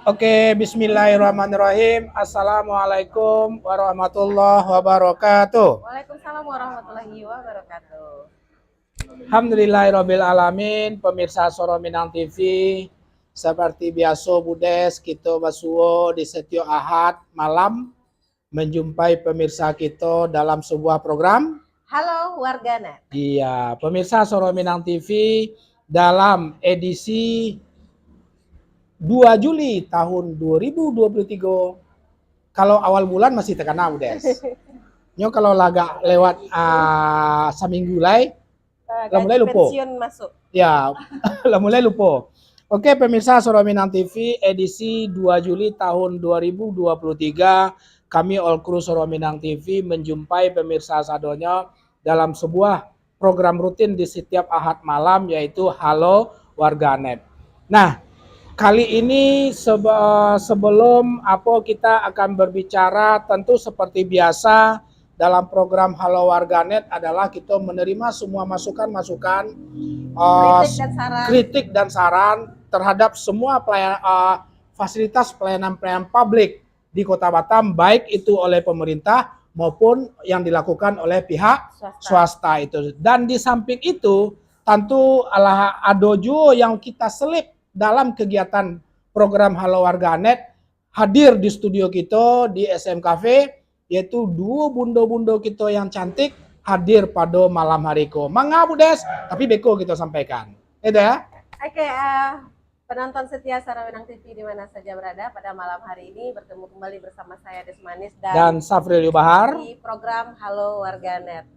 Oke, bismillahirrahmanirrahim. Assalamualaikum warahmatullahi wabarakatuh. Waalaikumsalam warahmatullahi wabarakatuh. Alhamdulillahirabbil alamin, pemirsa Soro Minang TV. Seperti biasa Budes, kita basuo di setiap Ahad malam menjumpai pemirsa kita dalam sebuah program. Halo warganet. Iya, pemirsa Soro Minang TV dalam edisi 2 Juli tahun 2023. Kalau awal bulan masih terkena Budes. Nyo kalau laga lewat seminggu lai, lah mulai lupa. Pensiun masuk. Ya, lah mulai lupa. Oke, pemirsa Soro Minang TV edisi 2 Juli tahun 2023, kami All Crew Soro Minang TV menjumpai pemirsa sadonya dalam sebuah program rutin di setiap Ahad malam, yaitu Halo Warganet. Nah, kali ini sebelum kita akan berbicara, tentu seperti biasa dalam program Halo Warganet adalah kita menerima semua masukan-masukan, kritik dan saran terhadap semua fasilitas pelayanan publik di Kota Batam, baik itu oleh pemerintah maupun yang dilakukan oleh pihak swasta itu. Dan di samping itu tentu ada juga yang kita selip dalam kegiatan program Halo Warganet, hadir di studio kita di SM Cafe, yaitu dua bundo-bundo kita yang cantik hadir pada malam hari ko. Mangga Budes, tapi beko kita sampaikan. Ya? Oke, penonton setia Soro Minang TV di mana saja berada, pada malam hari ini bertemu kembali bersama saya Desmanis dan Safril Bahar di program Halo Warganet.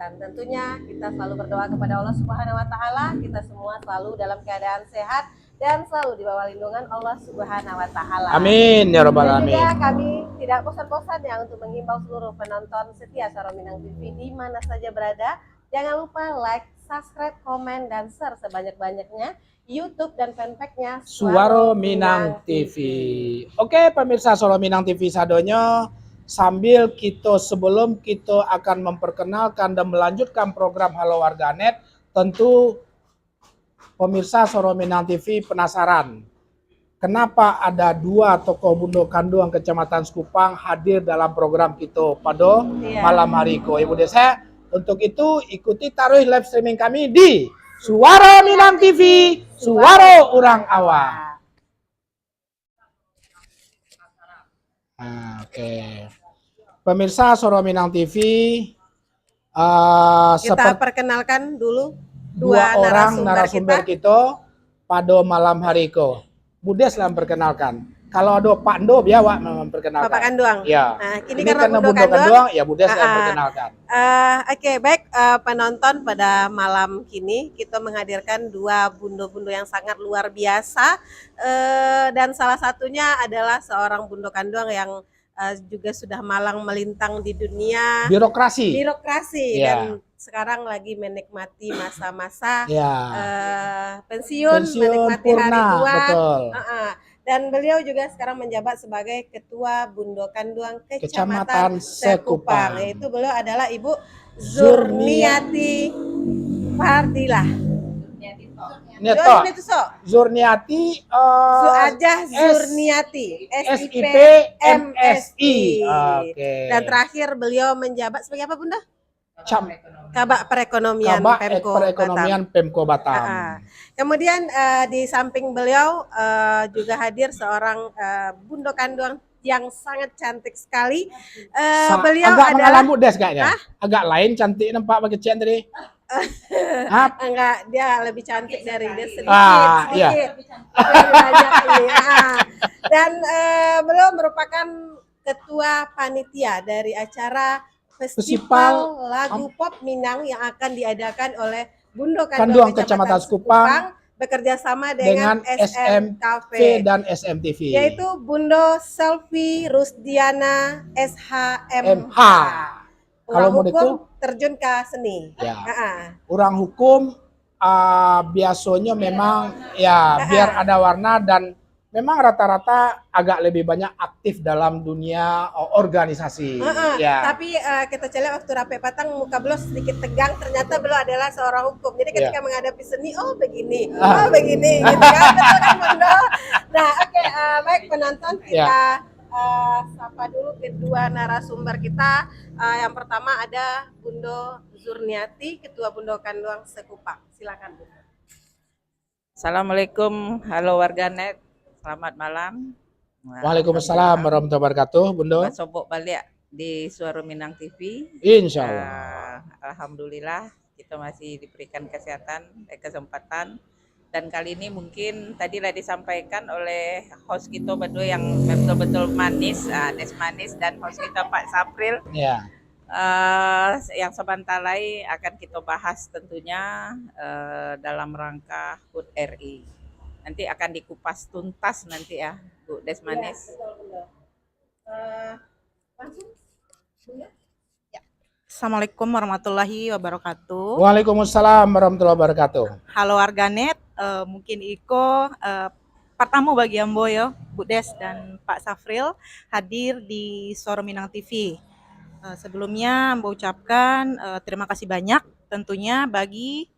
Dan tentunya kita selalu berdoa kepada Allah Subhanahu wa taala, kita semua selalu dalam keadaan sehat dan selalu di bawah lindungan Allah Subhanahu wa taala. Amin ya rabbal alamin. Juga kami tidak bosan-bosan ya untuk mengimbau seluruh penonton setia Soro Minang TV di mana saja berada, jangan lupa like, subscribe, komen dan share sebanyak-banyaknya YouTube dan fanpage-nya Suaro Minang TV. Oke, pemirsa Soro Minang TV sadonya, sambil sebelum kita akan memperkenalkan dan melanjutkan program Halo Warganet, tentu pemirsa Soro Minang TV penasaran kenapa ada dua tokoh bundo kanduang Kecamatan Sekupang hadir dalam program kita pada malam hari ko. Ibu Desa, untuk itu ikuti taruh live streaming kami di Suara Minang TV, Suara Urang Awak. Oke. Pemirsa Soro Minang TV, kita perkenalkan dulu dua orang narasumber kita pada malam hari ko. Budes lah memperkenalkan. Kalau ada Pak Ndo biawak memperkenalkan. Bapak Kanduang. Ya. Ini karena Bundo Kanduang, ya Budes yang memperkenalkan. Oke, baik penonton, pada malam kini kita menghadirkan dua bundo-bundo yang sangat luar biasa, dan salah satunya adalah seorang Bundo Kanduang yang juga sudah malang melintang di dunia birokrasi dan sekarang lagi menikmati masa-masa pensiun, menikmati purna, hari tua. Betul. Dan beliau juga sekarang menjabat sebagai Ketua Bundo Kanduang Kecamatan Sekupang. Yaitu beliau adalah Ibu Zurniati Fardilah. Zurniati Suajah Zurniati SIP MSI. Dan terakhir beliau menjabat sebagai apa Bunda? Kabak Perekonomian Pemko Batam. Kemudian di samping beliau juga hadir seorang Bundo Kanduang yang sangat cantik sekali. Beliau agak adalah Budes kayaknya. Agak lain cantik nampak pakai cian tadi. Enggak, dia lebih cantik dari dia sedikit. Iya. Dan beliau merupakan ketua panitia dari acara Festival Lagu Pop Minang yang akan diadakan oleh Bundo Kanduang Kecamatan Sekupang bekerja sama dengan SM Cafe dan SMTV, yaitu Bundo Selvi Rusdiana SHMH. Kalau hukum terjun ke seni. Orang hukum biasanya memang biar ada warna, dan memang rata-rata agak lebih banyak aktif dalam dunia organisasi. Tapi kita lihat waktu Rape Patang muka beliau sedikit tegang, ternyata beliau adalah seorang hukum. Jadi ketika menghadapi seni, begini, begini, gitu kan, betul kan Bunda? Nah, Baik penonton, Ya. kita sapa dulu kedua narasumber kita. Yang pertama ada Bundo Zurniati, Ketua Bundo Kanduang Sekupang. Silakan Bu. Assalamualaikum, halo warganet, selamat malam. Waalaikumsalam warahmatullahi wabarakatuh, Bundo. Sobok balik di Suara Minang TV. Insya Allah. Alhamdulillah kita masih diberikan kesehatan dan kesempatan. Dan kali ini mungkin tadilah disampaikan oleh host kita berdua yang betul-betul manis, Des Manis, dan host kita Pak Sapril. Ya. Yang sebentar lagi akan kita bahas tentunya dalam rangka HUT RI. Nanti akan dikupas tuntas nanti ya, Bu Desmanis. Langsung. Assalamualaikum warahmatullahi wabarakatuh. Waalaikumsalam warahmatullahi wabarakatuh. Halo warganet, mungkin Iko pertama bagi Ambo ya, Bu Des dan Pak Safril hadir di Suara Minang TV. Sebelumnya Ambo ucapkan terima kasih banyak tentunya bagi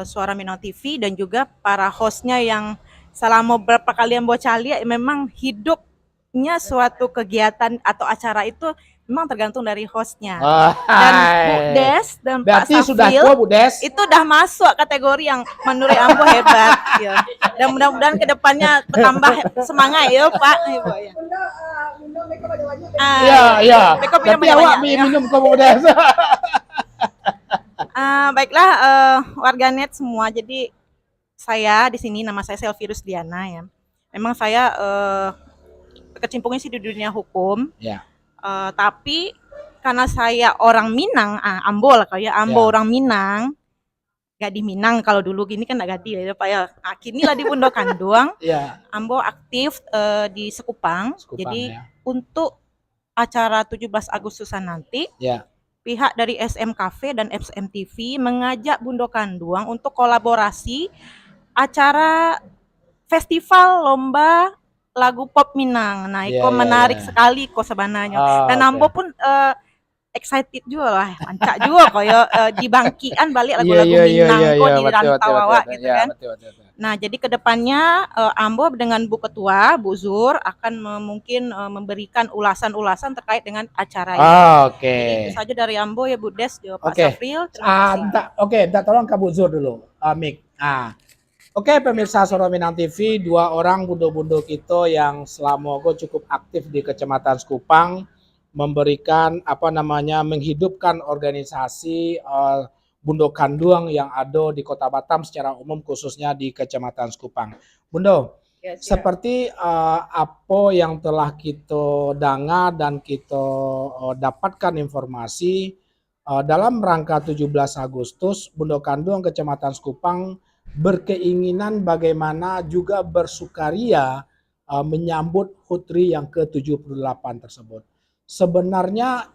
Suara Minang TV dan juga para hostnya yang selama beberapa kali Ambo cali memang hidupnya suatu kegiatan atau acara itu memang tergantung dari hostnya. Dan Bu Des dan Pak Berarti sudah Safril tua Bu Des. itu udah masuk kategori yang menurut Ambo hebat ya. Dan mudah-mudahan kedepannya bertambah semangat ya Pak. Ya. Bundo mereka pada wajib. Iya. Mereka punya Tapi awak banyak, ya. minum kok Bu Des. Baiklah warganet semua. Jadi saya di sini nama saya Selvirus Diana ya. Memang saya kecimpungnya sih di dunia hukum. Ya. Tapi karena saya orang Minang, Ambo lah kayak Ambo Ya. orang Minang. Gak di Minang kalau dulu gini kan gak gadi ya Pak ya. Kini lah di Bundo Kanduang. Iya. Ambo aktif di Sekupang. Sekupang, Jadi ya. untuk acara 17 Agustusan nanti, Ya. pihak dari SM Cafe dan SM TV mengajak Bundo Kanduang untuk kolaborasi acara festival lomba lagu pop Minang. Nah, itu Ya, ya, menarik ya. sekali kok sebenarnya. Dan oke. Ambo pun excited juga lah, mancak juga kok ya dibangkian balik lagu-lagu Minang kok di rantau awak gitu kan. Betul. Nah, jadi kedepannya Ambo dengan Bu Ketua, Bu Zur akan mungkin memberikan ulasan-ulasan terkait dengan acara ini. Oke. Jadi itu saja dari Ambo ya Bu Des, juga Pak Oke. Safril. Terima kasih. Minta tolong ke Bu Zur dulu, Mik. Oke, pemirsa Suara Minang TV, dua orang bundo-bundo kita yang selama cukup aktif di Kecamatan Sekupang memberikan menghidupkan organisasi Bundo Kanduang yang ada di Kota Batam secara umum khususnya di Kecamatan Sekupang. Bundo, Ya, siap. seperti apa yang telah kita dengar dan kita dapatkan informasi dalam rangka 17 Agustus Bundo Kanduang Kecamatan Sekupang berkeinginan bagaimana juga bersukaria menyambut HUT RI yang ke-78 tersebut. Sebenarnya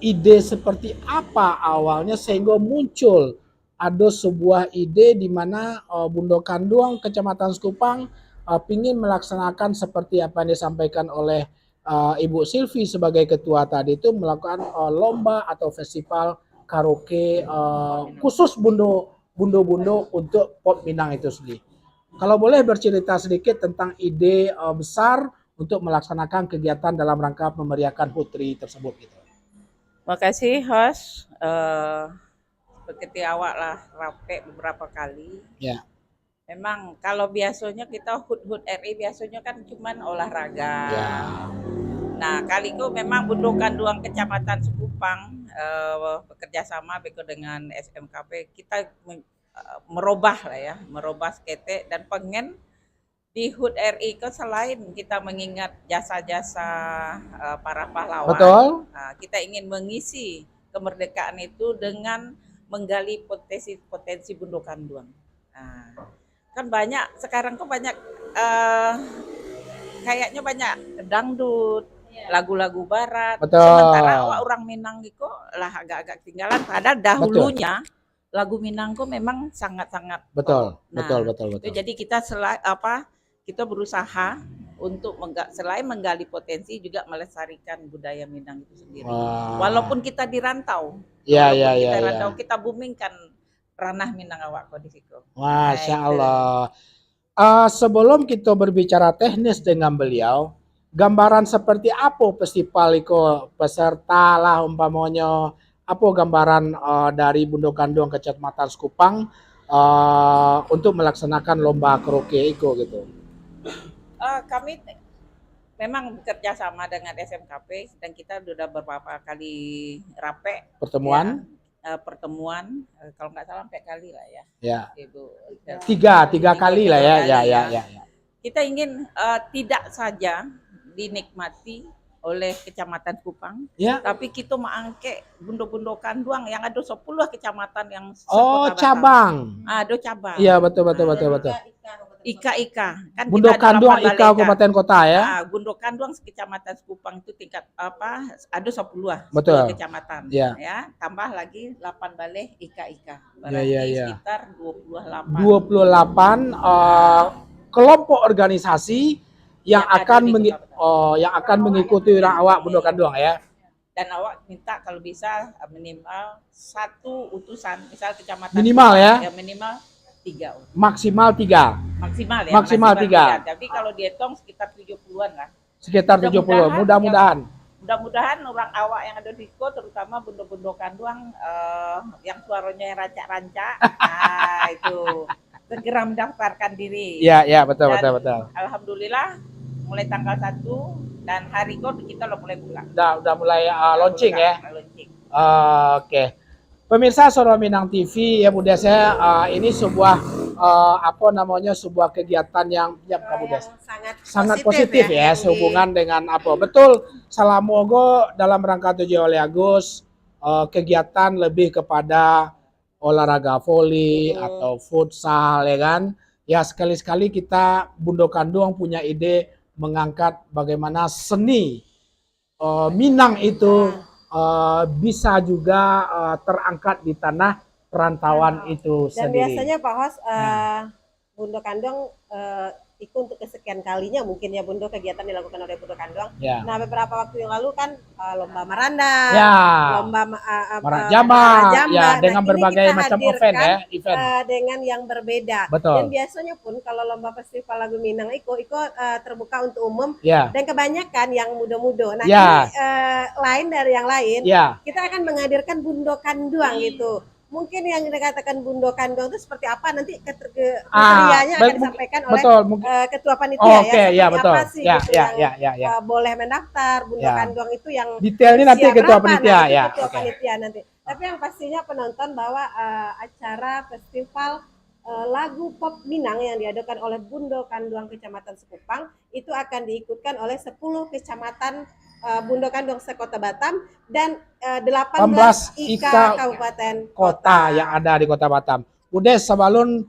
ide seperti apa awalnya sehingga muncul ada sebuah ide di mana Bundo Kanduang Kecamatan Sekupang ingin melaksanakan seperti apa yang disampaikan oleh Ibu Silvi sebagai ketua tadi itu melakukan lomba atau festival karaoke khusus bundo-bundo untuk pop Minang itu sendiri. Kalau boleh bercerita sedikit tentang ide besar untuk melaksanakan kegiatan dalam rangka memeriahkan HUT RI tersebut gitu. Makasih host. Seperti awak lah rape beberapa kali. Ya. Memang kalau biasanya kita HUT RI biasanya kan cuman olahraga. Ya. Nah, kali itu memang Bundo Kanduang Kecamatan Sekupang bekerja sama dengan SMKP kita merubah skete dan pengen di HUT RI itu selain kita mengingat jasa-jasa para pahlawan, Betul. Kita ingin mengisi kemerdekaan itu dengan menggali potensi Bundo Kanduang. Kan banyak sekarang kok banyak kayaknya banyak dangdut, lagu-lagu barat. Betul. Sementara orang Minang itu lah agak-agak ketinggalan. Padahal dahulunya lagu Minang kok memang sangat-sangat Betul. Nah, Betul. Jadi kita kita berusaha untuk selain menggali potensi juga melestarikan budaya Minang itu sendiri. Walaupun kita di rantau. Kita boomingkan ranah Minang awak kok di situ. Masya Allah. Sebelum kita berbicara teknis dengan beliau, gambaran seperti apa festival itu peserta lah umpamanya, apa gambaran dari Bundo Kanduang Kecamatan Sekupang untuk melaksanakan lomba karaoke itu gitu. Kami memang bekerja sama dengan SMKP dan kita sudah beberapa kali rape Pertemuan pertemuan kalau nggak salah 4 kali lah ya. ya. Ibu. Tiga kali lah ya, kali ya. Kita ingin tidak saja dinikmati oleh Kecamatan Kupang, Ya. tapi kita mengangke bundo-bundo Kanduang yang ada 10 kecamatan yang Oh, sekota Batam. cabang. Ada cabang. Iya, betul. Ika. Kan Bundo kita ada Kanduang 8 Ika Kabupaten Kota ya. Bundo Kanduang Kecamatan Sekupang itu tingkat ada 10 Betul. kecamatan. Iya. Ya, tambah lagi 8 balai Ika. Iya. Sekitar 28. 28 kelompok organisasi yang akan mengikuti awak Bundo Kanduang ya. Dan awak minta kalau bisa minimal 1 utusan, misal kecamatan Minimal ya? Minimal 3. Maksimal 3. Maksimal 3. Tapi kalau dihitung sekitar 70-an lah. Sekitar 70. Mudah-mudahan. Mudah-mudahan orang awak yang ada di Ko, terutama bundo-bundo Kanduang yang suaranya yang rancak-rancak, itu segera mendaftarkan diri. Iya, betul. Alhamdulillah mulai tanggal 1 dan hari Ko kita mulai buka. Udah mulai launching ya. Launching. Oke. Pemirsa Soro Minang TV ya Bu Des ya, ini sebuah sebuah kegiatan yang Bu Des sangat positif ya sehubungan dengan apa? Betul, Salamogo dalam rangka 7 Agustus kegiatan lebih kepada olahraga voli atau futsal ya kan. Ya sekali-sekali kita Bundo Kanduang punya ide mengangkat bagaimana seni Minang itu bisa juga terangkat di tanah perantauan itu dan sendiri. biasanya Pak Hos Bundo Kanduang itu untuk kesekian kalinya mungkin ya Bundo kegiatan dilakukan oleh Bundo Kanduang. Ya. Nah beberapa waktu yang lalu kan lomba maranda, lomba Jamba, ya, dengan nah, berbagai macam event ya, dengan yang berbeda. Betul. Dan biasanya pun kalau lomba festival lagu Minang Iko terbuka untuk umum ya. Dan kebanyakan yang muda-muda. Nah ya. ini lain dari yang lain, ya. kita akan menghadirkan Bundo Kanduang gitu. Mungkin yang dikatakan Bundo Kanduang itu seperti apa nanti kriterianya akan disampaikan oleh ketua panitia ya betul. Apa sih boleh mendaftar Bundo Kanduang itu yang detailnya nanti ketua panitia panitia nanti. Tapi yang pastinya penonton bahwa acara festival lagu pop Minang yang diadakan oleh Bundo Kanduang Kecamatan Sekupang itu akan diikutkan oleh 10 kecamatan Bundo Kanduang sekota Batam dan 18 IKA Kabupaten Kota yang ada di Kota Batam. Udah sebelum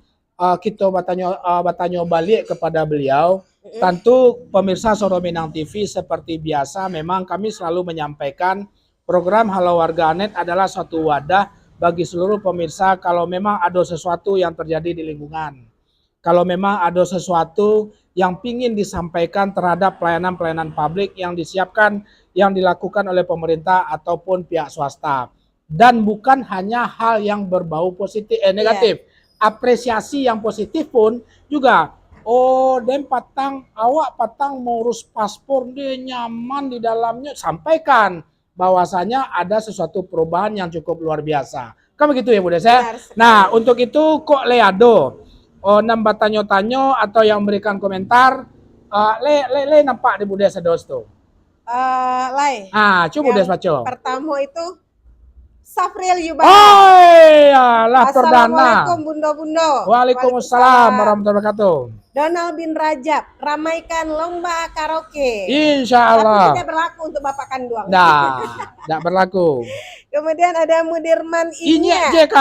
kita bertanya balik kepada beliau, tentu pemirsa Soro Minang TV seperti biasa memang kami selalu menyampaikan program Halo Warganet adalah suatu wadah bagi seluruh pemirsa kalau memang ada sesuatu yang terjadi di lingkungan. Kalau memang ada sesuatu yang ingin disampaikan terhadap pelayanan-pelayanan publik yang disiapkan, yang dilakukan oleh pemerintah ataupun pihak swasta. Dan bukan hanya hal yang berbau positif, negatif. Apresiasi yang positif pun juga, awak patang mau urus paspor, dia nyaman di dalamnya, sampaikan bahwasanya ada sesuatu perubahan yang cukup luar biasa. Kan begitu ya Bu Des ya? Nah, untuk itu kok leado nambah tanya-tanya atau yang memberikan komentar le nampak di Bu Des dos tuh. Coba Bu Des baca. Pertama itu Safril Yubaha. Lah perdana. Assalamualaikum Bundo-bundo. Waalaikumsalam warahmatullahi wabarakatuh. Donald bin Rajab, ramaikan lomba karaoke. Insya Allah. Tapi tidak berlaku untuk Bapak Kanduang. Tidak berlaku. Kemudian ada Mudirman Inya JK.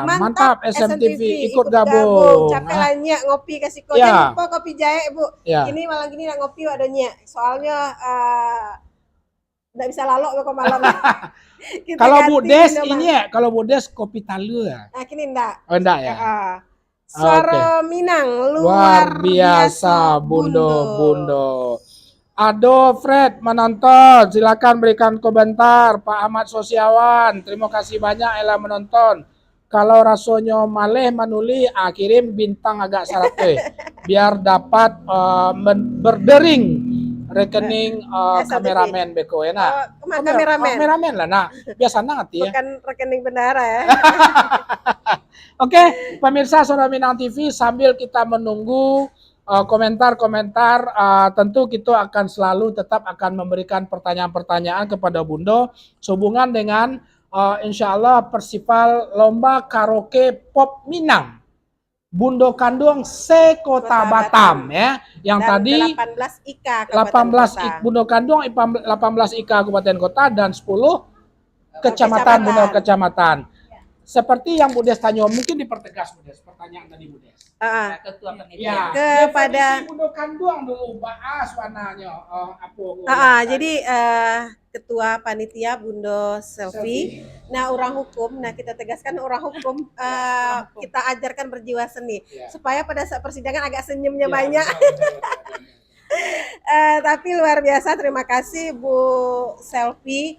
Mantap SMTV ikut gabung. Capek ngopi kasih kau. Jangan lupa kopi jahe Bu. Ini malam gini nak ngopi adanya. Soalnya tidak bisa lalok ke malam. Kalau Bu Des ini kalau Bu Des kopi talu ya. Nah kini enggak. Enggak ya. Suara Minang luar biasa Bundo. Ado Fred menonton, silakan berikan komentar. Pak Ahmad Sosiawan, terima kasih banyak Ella menonton. Kalau rasanya maleh manuli, kirim bintang agak syarat biar dapat berdering rekening kameramen beko ya nah. Kameramen lah nah. Biasanya ngerti ya. Bukan rekening bendahara ya. Oke, pemirsa Suara Minang TV, sambil kita menunggu komentar-komentar, tentu kita akan selalu tetap akan memberikan pertanyaan-pertanyaan kepada Bundo sehubungan dengan insya Allah Festival Lomba Karaoke Pop Minang Bundo Kanduang se-Kota Batam ya. Yang Dan tadi 18 IKA Kabupaten 18 Kota. Bundo Kanduang 18 IKA Kabupaten Kota dan 10 kecamatan Bundo Kecamatan. Seperti yang Bu Des tanya, mungkin dipertegas Bu Des pertanyaan tadi Bu Des. Ketua panitia. Ya, Kepada Bundo Kanduang dulu bahas warnanya jadi Ketua Panitia Bundo Selfie. Nah, orang hukum, kita tegaskan orang hukum, kita ajarkan berjiwa seni supaya pada saat persidangan agak senyumnya banyak. Tapi luar biasa, terima kasih Bu Selfie,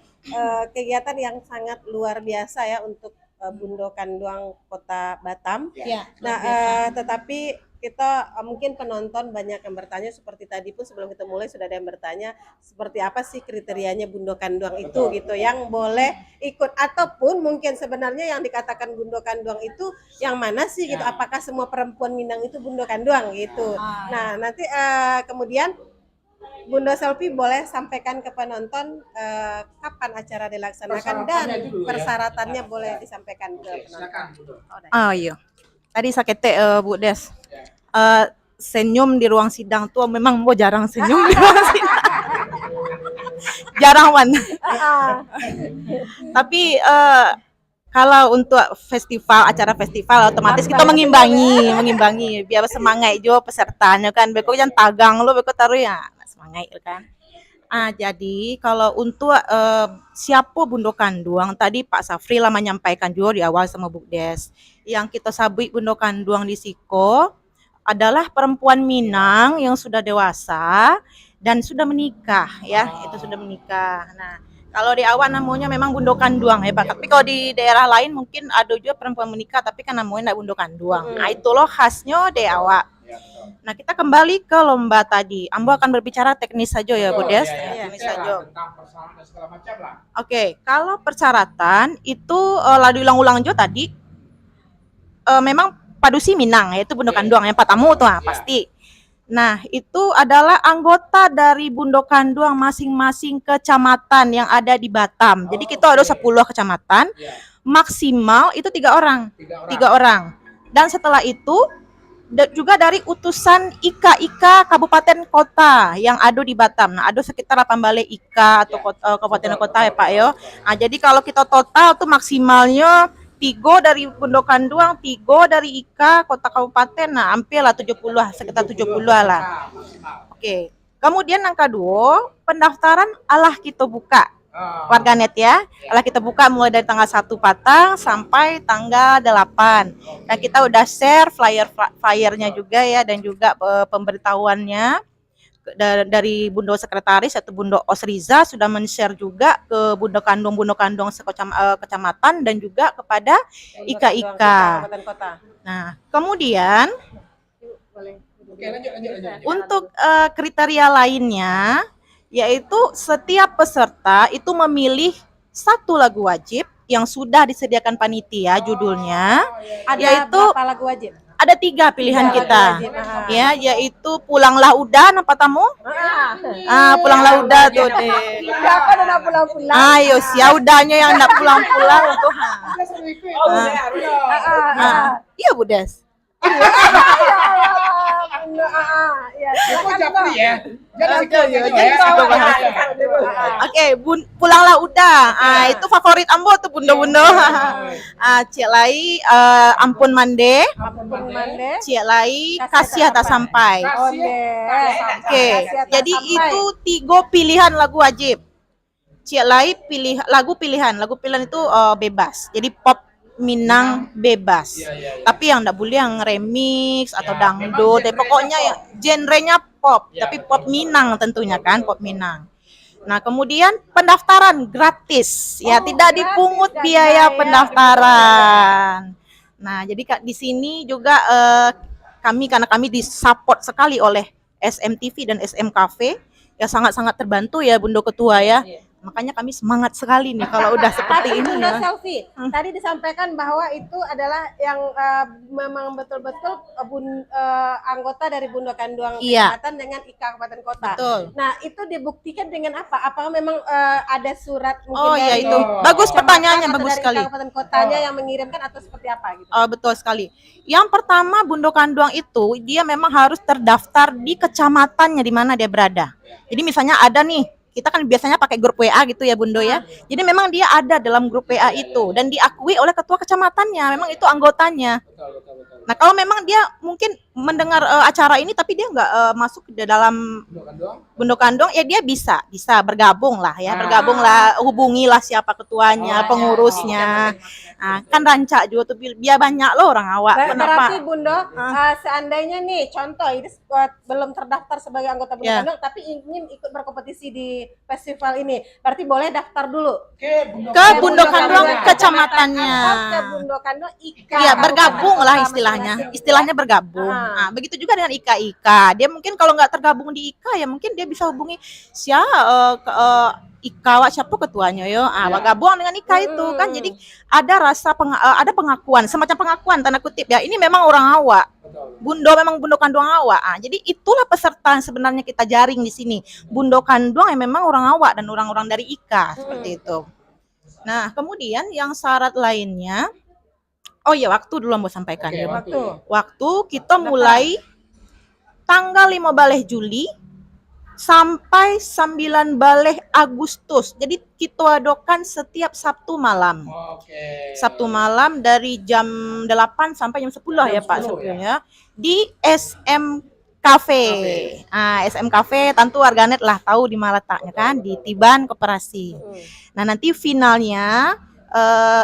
kegiatan yang sangat luar biasa ya untuk Bundo Kanduang Kota Batam. Nah, tetapi kita mungkin penonton banyak yang bertanya seperti tadi pun sebelum kita mulai sudah ada yang bertanya seperti apa sih kriterianya Bundo Kanduang itu gitu yang boleh ikut ataupun mungkin sebenarnya yang dikatakan Bundo Kanduang itu yang mana sih gitu, apakah semua perempuan Minang itu Bundo Kanduang gitu. Nah, nanti kemudian Bundo Selfie boleh sampaikan ke penonton kapan acara dilaksanakan dan persyaratannya boleh disampaikan ke penonton. Iya. Tadi sakete Bu Des. Senyum di ruang sidang tuh memang mau jarang senyum di ruang sidang. Jarang man. Tapi kalau untuk acara festival otomatis kita mengimbangi biar semangat juga pesertanya kan. Beko yang tagang lo beko taruh ya semangat kan. Jadi kalau untuk siapa Bundo Kanduang tadi Pak Safri lah menyampaikan juga di awal sama Bu Des. Yang kita sabui Bundo Kanduang di Siko adalah perempuan Minang yang sudah dewasa dan sudah menikah ya, itu sudah menikah. Nah, kalau di awal namanya memang Bundo Kanduang ya Pak. Tapi kalau di daerah lain mungkin ada juga perempuan menikah tapi kan namanya enggak Bundo Kanduang. Nah, itu loh khasnya di awal. Nah, kita kembali ke lomba tadi. Ambo akan berbicara teknis saja ya, Bu Des. Teknis saja. Oke, kalau persyaratan itu diulang-ulang juga tadi. Memang Padusi Minang yaitu Bundo Kanduang yang pertama tuh pasti. Nah, itu adalah anggota dari Bundo Kanduang masing-masing kecamatan yang ada di Batam. Jadi kita ada 10 kecamatan. Maksimal itu 3 orang. 3 orang. Dan setelah itu juga dari utusan IKA Kabupaten Kota yang ada di Batam. Nah, ada sekitar 8 balai IKA atau kabupaten kota ya Pak yo. Nah, jadi kalau kita total tuh maksimalnya 3 dari Bundo Kanduang, 3 dari IKA kota kabupaten, nah hampir lah 70 sekitar 70 lah. Oke. Kemudian yang kedua, pendaftaran kita buka. Warganet ya. Kita buka mulai dari tanggal 1 Patang sampai tanggal 8. Dan kita udah share flyernya juga ya dan juga pemberitahuannya dari Bundo Sekretaris atau Bundo Osriza sudah men-share juga ke Bundo Kanduang kecamatan dan juga kepada IKA. Nah, kemudian untuk kriteria lainnya yaitu setiap peserta itu memilih 1 lagu wajib yang sudah disediakan panitia judulnya. Yaitu berapa lagu wajib? Ada 3 pilihan kita, ya, yaitu Pulanglah Udah, apa tamu? Pulanglah Udah tuh deh. Siapa udah pulang-pulang? Ayo, si udahnya yang enggak pulang-pulang tuh. Iya Bu Des. Oke, Pulanglah Udah. Itu favorit ambo tuh bundo-bundo. Cik lai Ampun Mande. Cik lai Kasih Tak Sampai. Oke. Jadi itu 3 pilihan lagu wajib. Cik lai pilih lagu pilihan itu bebas. Jadi pop Minang bebas. Tapi yang enggak boleh yang remix atau dangdut. Pokoknya yang genrenya pop, tapi pop Minang tentunya kan, pop Minang. Nah, kemudian pendaftaran gratis. Ya, tidak dipungut biaya pendaftaran. Nah, jadi Kak di sini juga karena kami disupport sekali oleh SMTV dan SM Cafe, ya sangat-sangat terbantu ya Bundo Ketua ya. Iya. Makanya kami semangat sekali nih kalau udah seperti Tapi ini Bunda ya. Selfie, tadi disampaikan bahwa itu adalah yang memang betul-betul anggota dari Bundo Kanduang Iya. Kecamatan dengan IKA Kabupaten Kota. Betul. Nah, itu dibuktikan dengan apa? Apakah memang ada surat mungkin Oh iya dari itu. Bagus kecamatan pertanyaannya, atau bagus dari sekali. IKA Kabupaten Kotanya yang mengirimkan atau seperti apa gitu? Betul sekali. Yang pertama Bundo Kanduang itu dia memang harus terdaftar di kecamatannya di mana dia berada. Jadi misalnya ada nih, kita kan biasanya pakai grup WA gitu ya Bundo ya. Jadi memang dia ada dalam grup WA itu dan diakui oleh ketua kecamatannya. Memang itu anggotanya. Nah kalau memang dia mungkin mendengar acara ini tapi dia nggak masuk ke dalam Bundo Kanduang, ya dia bisa bergabung lah ya, bergabunglah, hubungilah siapa ketuanya, pengurusnya. Nah, kan rancak juga tuh biar banyak loh orang awak. Berarti Bundo, seandainya nih contoh ini belum terdaftar sebagai anggota Bundo Ya. Kanduang tapi ingin ikut berkompetisi di festival ini, berarti boleh daftar dulu Ke Ke Bundo Kanduang kecamatannya. atau ke Bundo Kanduang IKA. Iya, bergabung lah Kabupaten istilahnya. masing-masing. Istilahnya bergabung. Ah. Nah, begitu juga dengan IKA. Dia mungkin kalau nggak tergabung di IKA ya mungkin dia bisa hubungi IKA siapa ketuanya yo. Bergabung dengan IKA itu kan. Jadi ada rasa ada pengakuan, semacam pengakuan tanda kutip ya. Ini memang orang awak. Memang Bundo Kanduang awak. Jadi itulah peserta yang sebenarnya kita jaring di sini. Bundo Kanduang yang memang orang awak dan orang-orang dari IKA seperti itu. Nah, kemudian yang syarat lainnya, oh ya waktu dulu mau sampaikan. Oke, ya. waktu. Kita mulai tanggal 5 Juli sampai 9 Agustus. Jadi kita adakan setiap Sabtu malam. Oke. Sabtu malam dari jam 8 sampai jam 10 ya Pak 10 sebetulnya di SM Cafe. SM Cafe tentu warganet lah tahu di mana letaknya kan, di Tiban Koperasi. Nah, nanti finalnya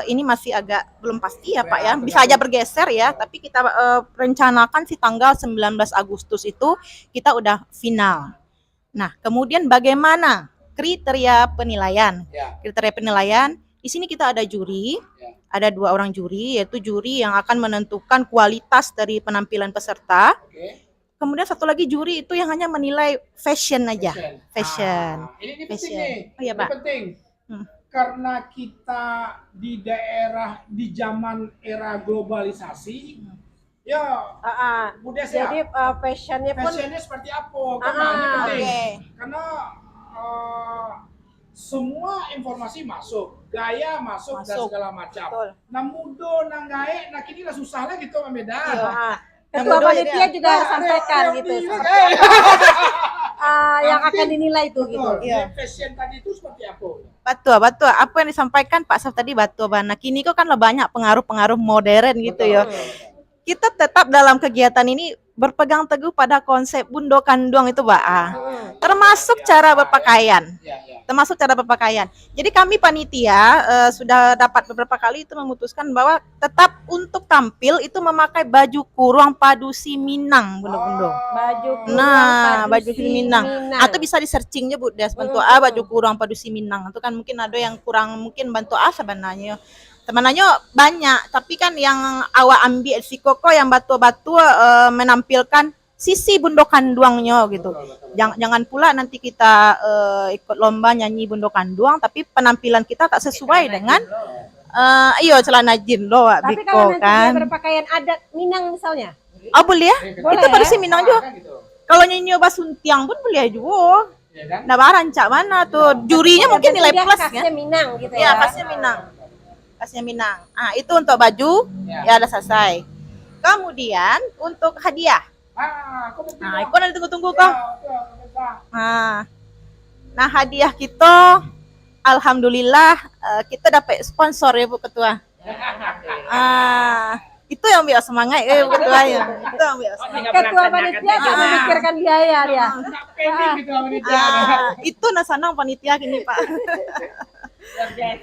ini masih agak belum pasti ya Pak ya. Bisa aja bergeser ya, tapi kita rencanakan si tanggal 19 Agustus itu kita udah final. Nah, kemudian bagaimana kriteria penilaian? Ya. Kriteria penilaian, di sini kita ada juri. Ya. Ada 2 orang juri, yaitu juri yang akan menentukan kualitas dari penampilan peserta. Oke. Kemudian satu lagi juri itu yang hanya menilai fashion aja. Fashion. Ini penting Fashion. nih. Oh iya, Ini Pak. penting. Karena kita di daerah di zaman era globalisasi, ya Budes ya. Jadi fashionnya pun Fashionnya seperti apa? Karena ini penting. Oke. Karena semua informasi masuk, gaya masuk, dan Masuk. segala macam. Betul. Nah mudo, nang gae, nah kini lah susah lah gitu membedakan. ketua Yang kedua panitia ini, juga harus sampaikan gitu seperti yang akan dinilai itu gitu. Betul. Iya. Jadi fashion tadi itu seperti apa? Betul. Apa yang disampaikan Pak Saf tadi betul. Nah, kini kok kan banyak pengaruh-pengaruh modern gitu ya. Kita tetap dalam kegiatan ini berpegang teguh pada konsep Bundo Kanduang itu, Mbak. Termasuk cara berpakaian. Ya, ya. Termasuk cara berpakaian. Jadi kami panitia sudah dapat beberapa kali itu memutuskan bahwa tetap untuk tampil itu memakai baju kurung padusi Minang, Bundo-bundo. Baju kurung Nah, baju padusi Minang. Atau bisa di searchingnya Bu Des, bentuk baju kurung padusi Minang. Itu kan mungkin ada yang kurang mungkin bentuk sebenarnya. Sebenarnya banyak, tapi kan yang awak ambil si Koko yang batu-batu menampilkan sisi Bundo Kanduangnya gitu. Jangan pula nanti kita ikut lomba nyanyi Bundo Kanduang tapi penampilan kita tak sesuai dengan celana jin loh Wak Tapi Biko kalau nanti kan. dia berpakaian adat Minang misalnya. Oh boleh ya? Boleh Itu pada ya? si Minang juga. Kalau nyanyi Basuntiang pun boleh juga. Ya kan? Nah barang cak mana tuh jurinya mungkin nilai Dia plus ya. khasnya Minang gitu Iya ya. khasnya Minang. Khasnya Minang. Itu untuk baju ya udah selesai. Kemudian untuk hadiah. Aku penting. Nah, itu nanti tunggu-tunggu kok. Ya, Nah, hadiah kita alhamdulillah kita dapat sponsor ya Bu Ketua. Itu yang biar semangat ya Bu Ketua ya. Itu yang biar semangat. Ketua panitia juga memikirkan biaya dia. Nggak pending gitu panitia. Itu nasanang panitia gini Pak.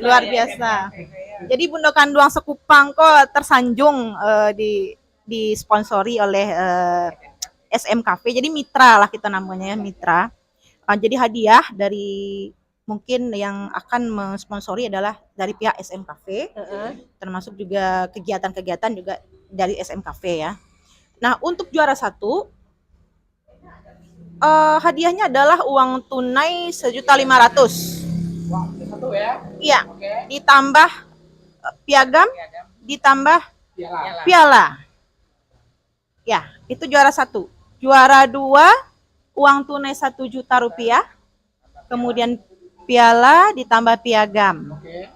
Luar biasa. Jadi Bundo Kanduang Sekupang kok tersanjung disponsori oleh SM Cafe. Jadi mitra lah kita namanya ya, mitra. Jadi hadiah dari mungkin yang akan mensponsori adalah dari pihak SM Cafe, termasuk juga kegiatan-kegiatan juga dari SM Cafe ya. Nah, untuk juara 1, hadiahnya adalah uang tunai 1.500.000. Wah, satu ya. Iya, Oke. ditambah piagam, ditambah Piala. piala. Ya, itu juara 1. Juara 2, uang tunai 1 juta rupiah. Kemudian piala ditambah piagam. Oke.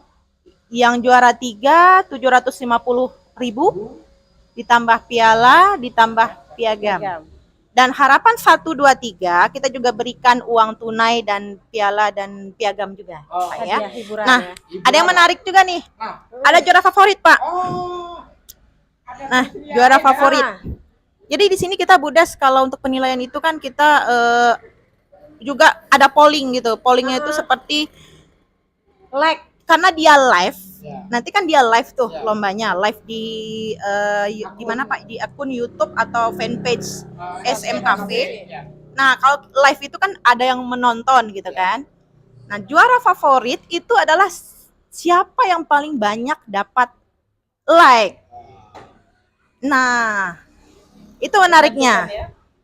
Yang juara 3, 750.000 ditambah piala, ditambah piagam. Dan harapan 1, 2, 3 kita juga berikan uang tunai dan piala dan piagam juga, Oh, Pak ya. Hadiah hiburan Nah, ya. ada yang menarik juga nih. Nah. Ada juara favorit, Pak. Oh. Ada Nah, yang juara lain, favorit. ah. Jadi di sini kita Budes kalau untuk penilaian itu kan kita juga ada polling gitu. Pollingnya itu seperti Like. karena dia live. Ya. Nanti kan dia live tuh Ya. lombanya, live di di mana Pak? Di akun YouTube atau fanpage SM Cafe. Ya. Nah, kalau live itu kan ada yang menonton gitu kan. Nah, juara favorit itu adalah siapa yang paling banyak dapat like. Nah, itu menariknya.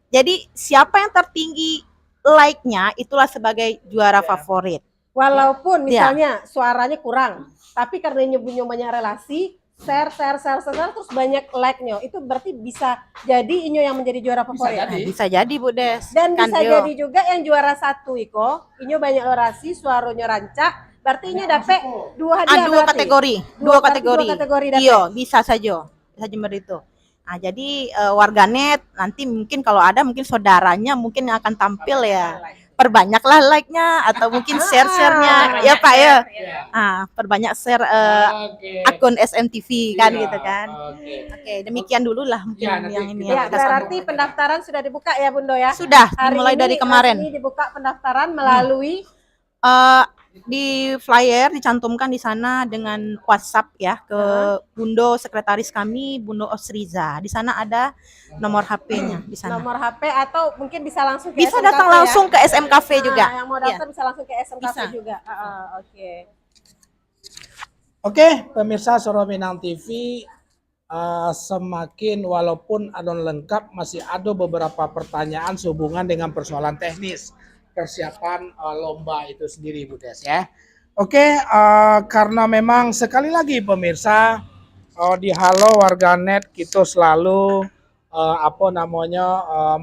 Jadi, siapa yang tertinggi like-nya itulah sebagai juara favorit. Walaupun misalnya suaranya kurang, tapi karena nyoba-nyobanya relasi, share terus banyak like-nya, itu berarti bisa jadi Inyo yang menjadi juara favorit. jadi. Bisa jadi Bu Des. Dan Kan, bisa yo. jadi juga yang juara 1 Iko, Inyo banyak orasi, suaranya rancak, berarti Inyo dapet 2 hadiah Dua berarti. kategori, Berarti dua kategori. dua kategori dapet. Iya, bisa saja. Bisa seperti itu. Nah, jadi warganet nanti mungkin kalau ada mungkin saudaranya mungkin yang akan tampil ya. Perbanyaklah like-nya atau mungkin share-share-nya ya Pak ya. Perbanyak share Oke. akun SMTV kan Iya, gitu kan. Oke. Oke, demikian dulu lah mungkin Ya, nanti yang ini kita Ya, yang kita berarti sambung. pendaftaran sudah dibuka ya Bundo ya. Sudah Hari dimulai ini dari kemarin. resmi dibuka pendaftaran melalui Di flyer dicantumkan di sana dengan WhatsApp ya ke Bundo sekretaris kami Bundo Osriza. Di sana ada nomor HP-nya di sana. nomor HP atau mungkin bisa langsung ke Bisa SM datang Cafe langsung ke SM Cafe juga. Yang mau Iya. daftar bisa langsung ke SM Cafe Bisa. juga. Oke. Oke, pemirsa Soro Minang TV, semakin walaupun adon lengkap masih ada beberapa pertanyaan sehubungan dengan persoalan teknis persiapan lomba itu sendiri, Bu Des ya. Oke, karena memang sekali lagi pemirsa di Halo Warganet kita selalu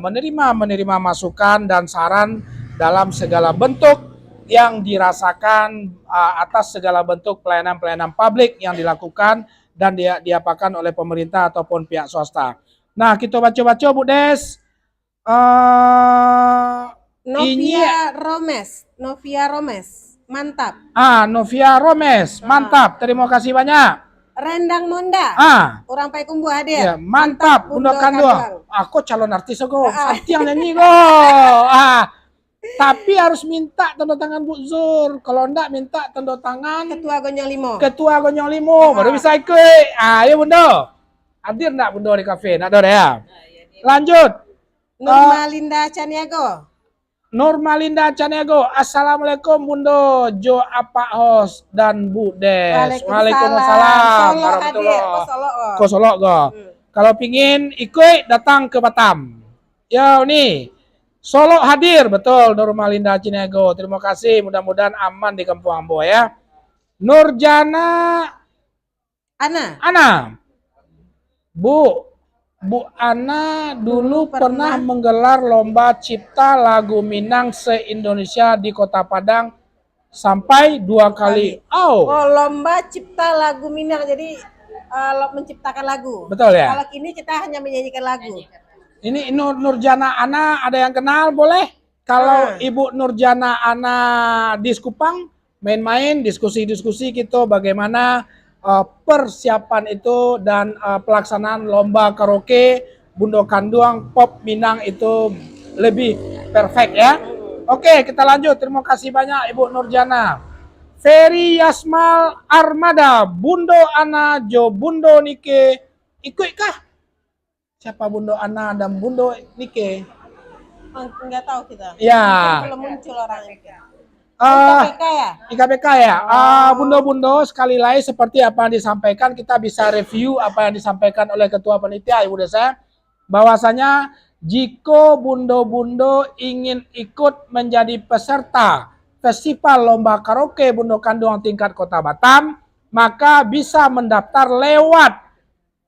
menerima masukan dan saran dalam segala bentuk yang dirasakan atas segala bentuk pelayanan-pelayanan publik yang dilakukan dan diapakan oleh pemerintah ataupun pihak swasta. Nah, kita baca-baca Bu Des. Novia Romes, mantap. Novia Romes, mantap. Terima kasih banyak. Rendang Monda, orang Payakumbuh hadir. Ya, mantap. Bunda Kanduang. Aku calon artis aku. Santi yang nyanyi go. Tapi harus minta tanda tangan Bu Zur. Kalau enggak minta tanda tangan Ketua Gonyong Limo. Ketua Gonyong Limo. Baru bisa ikut. Ayo Bunda. Hadir enggak Bunda di kafe? Enggak ada ya. Lanjut. Nurmalinda Caniago. Nurmalinda Caniago, Assalamualaikum Bundo, Jo Apa Host dan Bu Des. Waalaikumsalam. Solo hadir, Ko Solo go. Kalau pingin ikut datang ke Batam. Yo nih, Solo hadir betul Nurmalinda Caniago. Terima kasih, mudah-mudahan aman di Kampung Ambo ya. Nurjana Ana. Bu Ana dulu pernah menggelar lomba cipta lagu Minang se-Indonesia di Kota Padang sampai 2 kali. Lomba cipta lagu Minang, jadi menciptakan lagu. Betul ya? Kalau kini kita hanya menyanyikan lagu. Ini Nurjana Ana ada yang kenal boleh? Kalau Ibu Nurjana Ana di Sekupang main-main diskusi-diskusi gitu bagaimana persiapan itu dan pelaksanaan lomba karaoke Bundo Kanduang Pop Minang itu lebih perfect ya. Oke, kita lanjut. Terima kasih banyak Ibu Nurjana. Ferry Yasmal Armada, Bundo Ana Jo Bundo Nike. Ikutkah? Siapa Bundo Ana dan Bundo Nike? Enggak tahu kita. Ya. Belum muncul orang itu. KPK ya? IKPK ya. Bundo-bundo sekali lagi seperti apa yang disampaikan, kita bisa review apa yang disampaikan oleh Ketua Panitia Ibu Desa, bahwasanya jika bundo-bundo ingin ikut menjadi peserta Festival Lomba Karaoke Bundo Kanduang tingkat Kota Batam, maka bisa mendaftar lewat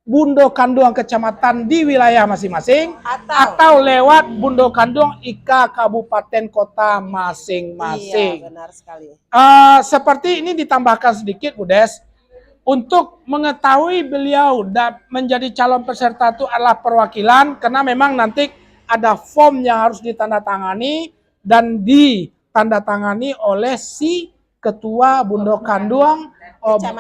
Bundo Kanduang kecamatan di wilayah masing-masing atau lewat Bundo Kanduang IKA kabupaten kota masing-masing. Iya, benar sekali. Seperti ini ditambahkan sedikit Bu Des, untuk mengetahui beliau menjadi calon peserta itu adalah perwakilan, karena memang nanti ada form yang harus ditandatangani dan ditandatangani oleh si Ketua Bundo Kanduang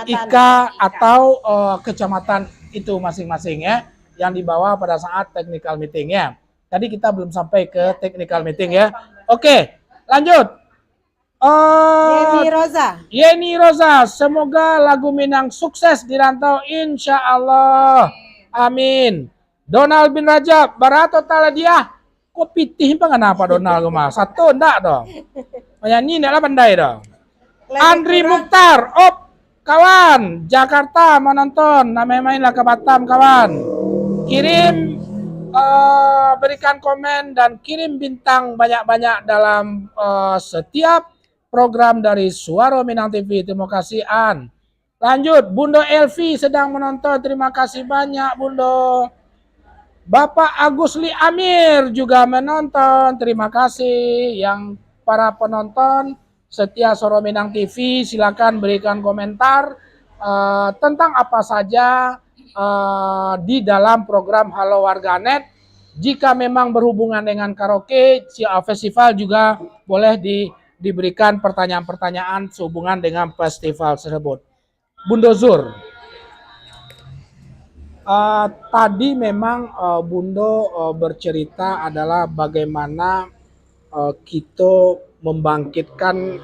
IKA atau kecamatan itu masing-masing ya, yang dibawa pada saat technical meeting ya. Tadi kita belum sampai ke technical meeting ya. Oke, lanjut. Yeni Roza, semoga lagu Minang sukses di rantau, insya Allah. Amin. Donald bin Rajab, berapa total dia? Kok pitih kenapa Donald mah? Satu enggak dong. Penyanyi enggak lah pandai dong. Andri Mukhtar, kawan, Jakarta menonton, namanya mainlah ke Batam kawan. Kirim, berikan komen dan kirim bintang banyak-banyak dalam setiap program dari Suara Minang TV. Terima kasih An. Lanjut, Bundo Elvi sedang menonton, terima kasih banyak Bundo. Bapak Agusli Amir juga menonton, terima kasih. Yang para penonton setia Suara Minang TV, silakan berikan komentar tentang apa saja di dalam program Halo Warganet. Jika memang berhubungan dengan karaoke festival juga boleh diberikan pertanyaan-pertanyaan sehubungan dengan festival tersebut. Bundo Zur, tadi memang Bundo bercerita adalah bagaimana kita membangkitkan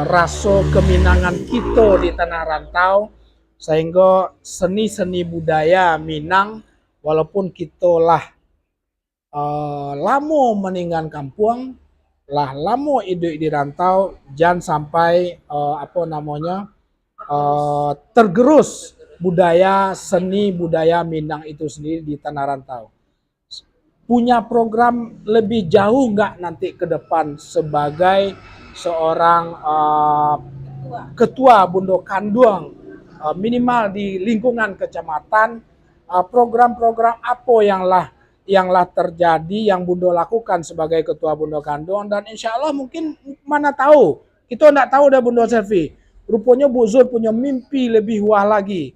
rasa keminangan kita di tanah rantau, sehingga seni-seni budaya Minang, walaupun kita lah lama meninggal kampung, lah lama hidup di rantau, jangan sampai tergerus budaya seni budaya Minang itu sendiri di tanah rantau. Punya program lebih jauh nggak nanti ke depan sebagai seorang ketua Bundo Kanduang, minimal di lingkungan kecamatan, program-program apa yang terjadi yang Bundo lakukan sebagai ketua Bundo Kanduang, dan insya Allah mungkin mana tahu, kita nggak tahu dah Bundo Selvi, rupanya Bu Zul punya mimpi lebih wah lagi,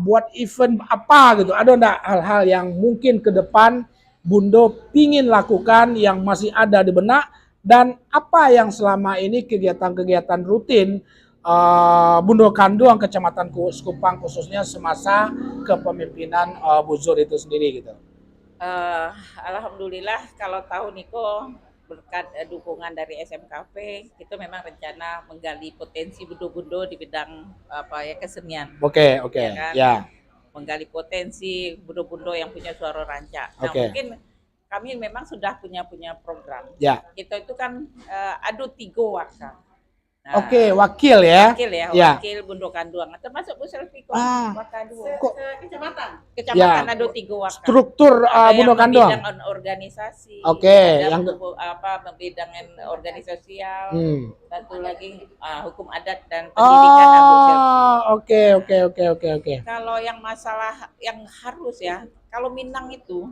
buat event apa gitu, ada nggak hal-hal yang mungkin ke depan Bundo pingin lakukan yang masih ada di benak, dan apa yang selama ini kegiatan-kegiatan rutin Bundo Kanduang Kecamatan Sekupang khususnya semasa kepemimpinan Bu Zur itu sendiri gitu. Alhamdulillah kalau tahun Niko berkat dukungan dari SMKP, kita memang rencana menggali potensi bundo-bundo di bidang kesenian. Oke. Ya kan? Ya. Menggali potensi bundo-bundo yang punya suara rancak. Nah, mungkin kami memang sudah punya program. Ya. Kita itu kan ada 3 waka. Nah, wakil ya. Wakil Bundo Kanduang. Termasuk Bu Selvi waka 2. Kecamatan ya. Ada 3 waka. Struktur Bundo Kanduang. Bidang organisasi. Yang bidang organisasi sosial. Satu lagi hukum adat dan pendidikan. Oke. Kalau yang masalah yang harus ya, kalau Minang itu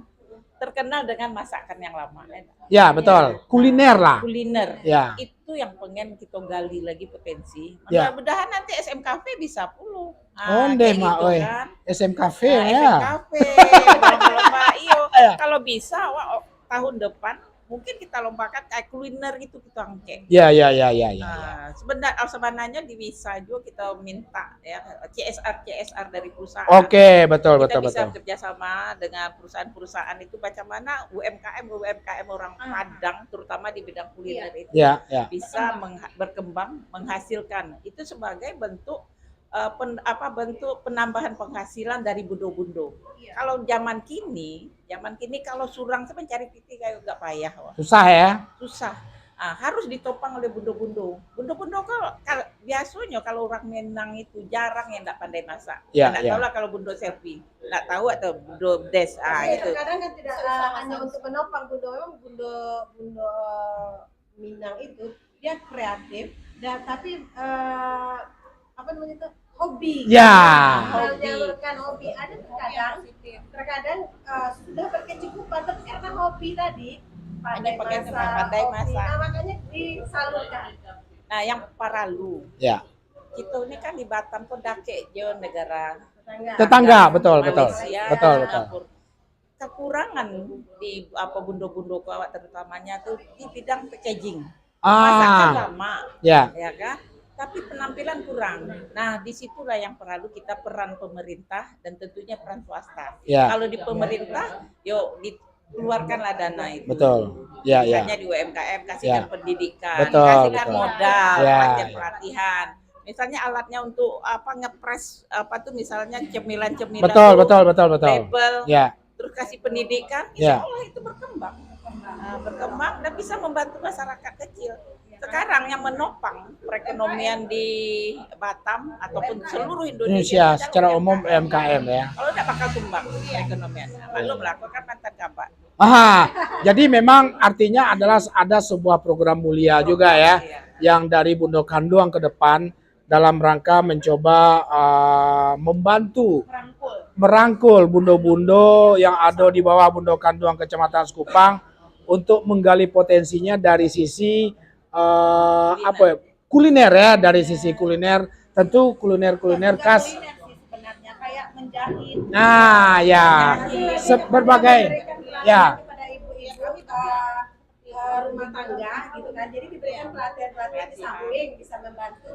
terkenal dengan masakan yang lama. Ya, betul. Kuliner lah. Kuliner. Ya. Itu yang pengen kita gali lagi potensi. Mudah-mudahan nanti SMKP bisa puluh. Kan. SMKP ya. SMKP. Lomba-lomba iyo. Kalau bisa tahun depan mungkin kita lombakan kayak kuliner gitu kita angke. Ya. Sebenarnya di Wisa juga kita minta ya CSR dari perusahaan. Oke, betul. Kita bisa kerjasama dengan perusahaan-perusahaan itu bagaimana UMKM orang Padang terutama di bidang kuliner itu bisa berkembang menghasilkan itu sebagai bentuk bentuk penambahan penghasilan dari bundo-bundo. Kalau zaman kini kalau surang mencari titik kayak gak payah. Susah ya? Susah. harus ditopang oleh bundo-bundo. Bundo-bundo kalau biasanya kalau orang Minang itu jarang yang tidak pandai masak. Ya, Tidak ya. tahu lah kalau bundo selfie, tidak tahu atau bundo des, gitu. Kadang kan tidak hanya untuk menopang bundo, memang bundo Minang itu dia kreatif dan tapi apa namanya itu hobi. Ya. Menyalurkan hobi. Ada terkadang sudah berkecukupan tapi karena hobi tadi pandai masak. Nah, makanya disalurkan. Nah, yang paralu. Ya. Kita ini kan di Batam tuh dake jo negara Tetangga, betul, betul. Malaysia, Betul, betul. Singapura. Kekurangan di bundo-bundo kawat terutamanya tuh di bidang packaging. Masakan lama, Ya. ya kan? Tapi penampilan kurang. Nah, disitulah yang perlu kita peran pemerintah dan tentunya peran swasta. Ya. Kalau di pemerintah, yuk dikeluarkanlah dana itu. Betul. Ya, ya. Misalnya di UMKM kasihkan Ya. pendidikan, Betul, kasihkan betul. modal, Ya. pelatihan. Misalnya alatnya untuk ngepres misalnya cemilan-cemilan. Betul, tuh, betul, betul, betul. label, Ya. terus kasih pendidikan, Ya. insya Allah itu berkembang. Berkembang dan bisa membantu masyarakat kecil. Sekarang yang menopang perekonomian di Batam ataupun seluruh Indonesia Indonesia secara umum UMKM ya. Kalau tidak bakal kembang perekonomian. Maklum lah, kan mantan kabak. Jadi memang artinya adalah ada sebuah program mulia juga ya, yang dari Bundo Kanduang ke depan dalam rangka mencoba membantu merangkul bundo-bundo yang ada di bawah Bundo Kanduang Kecamatan Sekupang untuk menggali potensinya dari sisi kuliner ya, dari sisi kuliner, tentu kuliner khas. Sebenarnya kayak menjahit. Nah, ya, berbagai ya. Kepada ibu-ibu rumah tangga gitu kan, jadi diberikan pelatihan di samping bisa membantu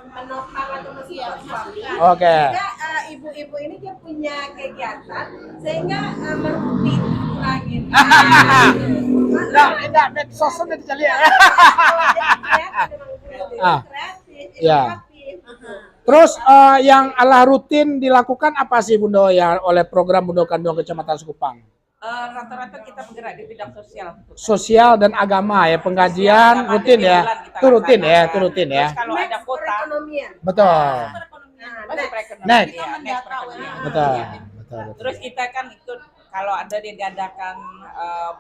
menopang atau mensupport suami. Oke. Sehingga ibu-ibu ini dia punya kegiatan sehingga kurangin. Tidak, medsos udah dicari ya. Kreatif, Ya. inovatif. Terus yang ala rutin dilakukan apa sih Bundo ya oleh program Bundo Kanduang Kecamatan Sekupang? Rata-rata kita bergerak di bidang sosial. Sosial dan agama ya, pengajian rutin ya. Itu rutin ya, itu rutin ya. Terus kalau ada kota, Perekonomian. Betul. perekonomian. Next. Ya, next perekonomian. Betul. Ya. Betul. Terus kita kan ikut kalau ada diadakan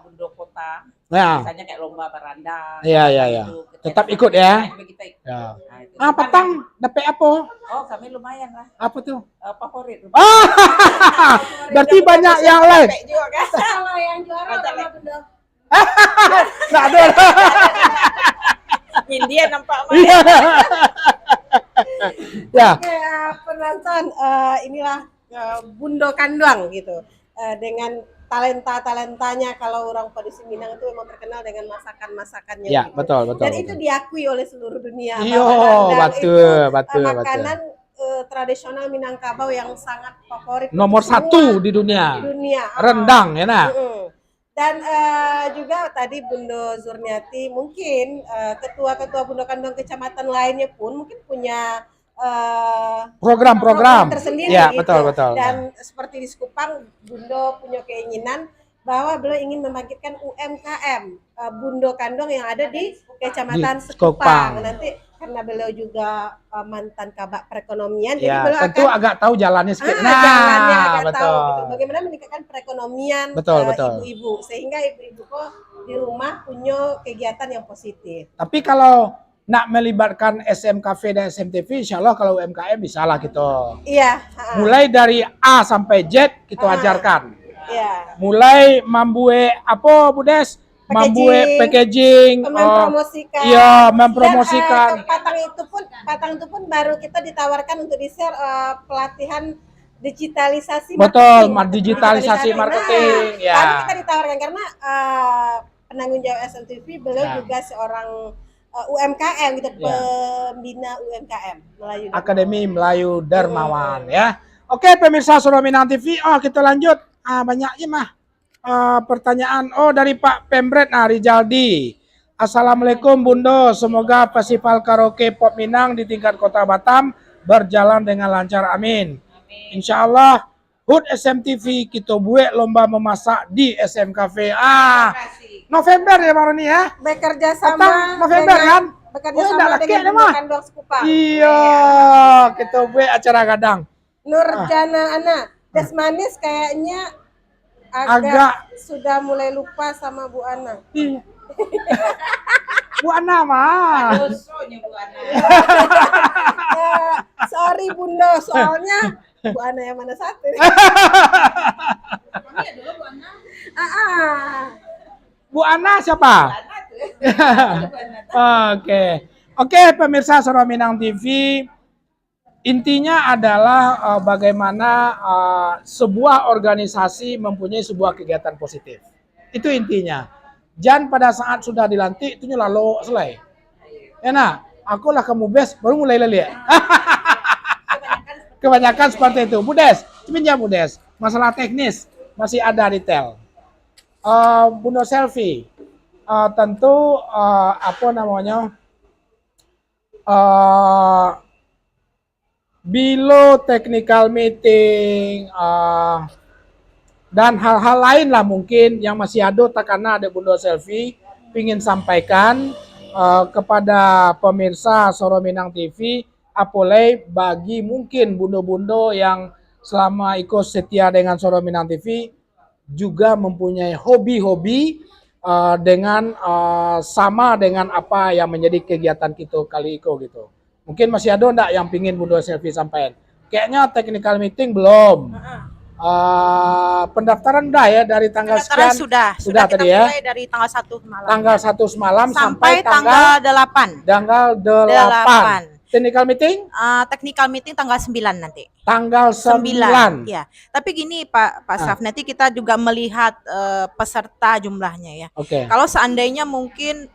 Bundo Kota, Nah, misalnya kayak lomba berandang. iya iya iya. gitu, kita Tetap ikut. ikut ya. Nah, kita ikut. Ya. Nah, itu. Petang dapat apa? Oh, kami lumayan lah. Apa tuh? Favorit. Berarti banyak yang lain. Capek juga kan. Kalau yang juara sama bener. Nggak ada. India nampak mah. Iya. Ya. Oke, penonton inilah Bundo Kanduang gitu. Dengan talentanya kalau orang Padisi Minang itu memang terkenal dengan masakan-masakannya. Ya, gitu. betul, betul. Dan itu diakui oleh seluruh dunia. Iya, bahwa rendang betul, itu, betul, makanan tradisional Minangkabau yang sangat favorit. Nomor untuk satu semua di dunia. dunia. Rendang ya nah. Dan juga tadi Bundo Zurniati mungkin ketua-ketua Bundo Kanduang kecamatan lainnya pun mungkin punya Program-program. tersendiri Ya, gitu. betul, betul. Dan seperti di Sekupang, Bundo punya keinginan bahwa beliau ingin membangkitkan UMKM Bundo Kanduang yang ada di Kecamatan Di Sekupang. Sekupang. Nanti karena beliau juga mantan kabak perekonomian, jadi Ya, beliau tentu akan agak tahu jalannya sedikit. jalannya agak betul. tahu gitu. Bagaimana meningkatkan perekonomian Betul, betul. ibu-ibu sehingga ibu-ibu kok di rumah punya kegiatan yang positif. Tapi kalau nak melibatkan SMKV dan SMTV, insya Allah kalau UMKM bisa lah gitu. Iya. Mulai dari A sampai Z kita ajarkan. Iya. Mulai membue apa Budes? Membue packaging. Mempromosikan. Iya, mempromosikan. Dan, Patang itu pun baru kita ditawarkan untuk di-share pelatihan digitalisasi Betul, marketing. digitalisasi marketing, Nah, ya. tadi kita ditawarkan karena penanggung jawab SMTV beliau Ya. juga seorang UMKM gitu, Ya. pembina UMKM Melayu. Akademi Melayu Dermawan ya. Oke pemirsa Suro Minang TV, kita lanjut. Banyaknya mah pertanyaan. Dari Pak Pemret Rijaldi. Assalamualaikum Bundo, semoga festival karaoke pop Minang di tingkat Kota Batam berjalan dengan lancar, amin. Insya Allah HUT SMTV kita buat lomba memasak di SMKV. November ya baru nih ya. Bekerja Atau sama November kan? bekerja Oh, sama enggak laki dengan ada Bundo mah. Kanduang Sekupang. Iya, kita buat acara gadang. Nurjana Ana, Desmanis kayaknya agak Agak sudah mulai lupa sama Bu Ana. iya. Bu Ana mah. Dosonya Bu Ana. Sorry Bundo, soalnya Bu Ana yang mana satu? Iya dulu Bu Ana. Bu Ana siapa? Ana tuh. Bu Ana. Oke. Oke, pemirsa Suara Minang TV. Intinya adalah bagaimana sebuah organisasi mempunyai sebuah kegiatan positif. Itu intinya. Jangan pada saat sudah dilantik itu lalu selesai. Enak, aku lah kamu best baru mulai lali ya. Kebanyakan seperti itu. Budes, sebenarnya Budes. Masalah teknis masih ada detail. Bundo Selfie, tentu apa namanya? Below technical meeting dan hal-hal lain lah mungkin yang masih ada karena ada Bundo Selfie ingin sampaikan kepada pemirsa Soro Minang TV apalagi bagi mungkin bundo-bundo yang selama ikut setia dengan Soro Minang TV juga mempunyai hobi-hobi dengan sama dengan apa yang menjadi kegiatan kita kali itu gitu. Mungkin masih ada enggak yang pingin Bundo Selfie sampaikan? Kayaknya technical meeting belum. Pendaftaran udah ya dari tanggal Pendaftaran sekian. sudah Tadi kita ya. mulai dari tanggal 1 malam. Tanggal 1 semalam sampai tanggal 8. tanggal 8. Technical meeting? Technical meeting tanggal 9 nanti. Tanggal 9. Ya. Tapi gini Pak Saf, nanti kita juga melihat peserta jumlahnya ya. Oke. Kalau seandainya mungkin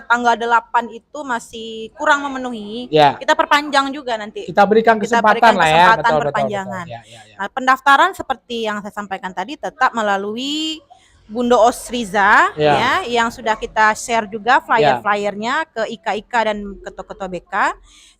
tanggal 8 itu masih kurang memenuhi, Ya. kita perpanjang juga nanti. Kita berikan Kita kesempatan berikan lah ya. kesempatan Betul, perpanjangan. betul. Ya. Nah, pendaftaran seperti yang saya sampaikan tadi tetap melalui Bundo Osriza Ya. ya, yang sudah kita share juga flyer-flyernya ke IKA dan ketua-ketua BK,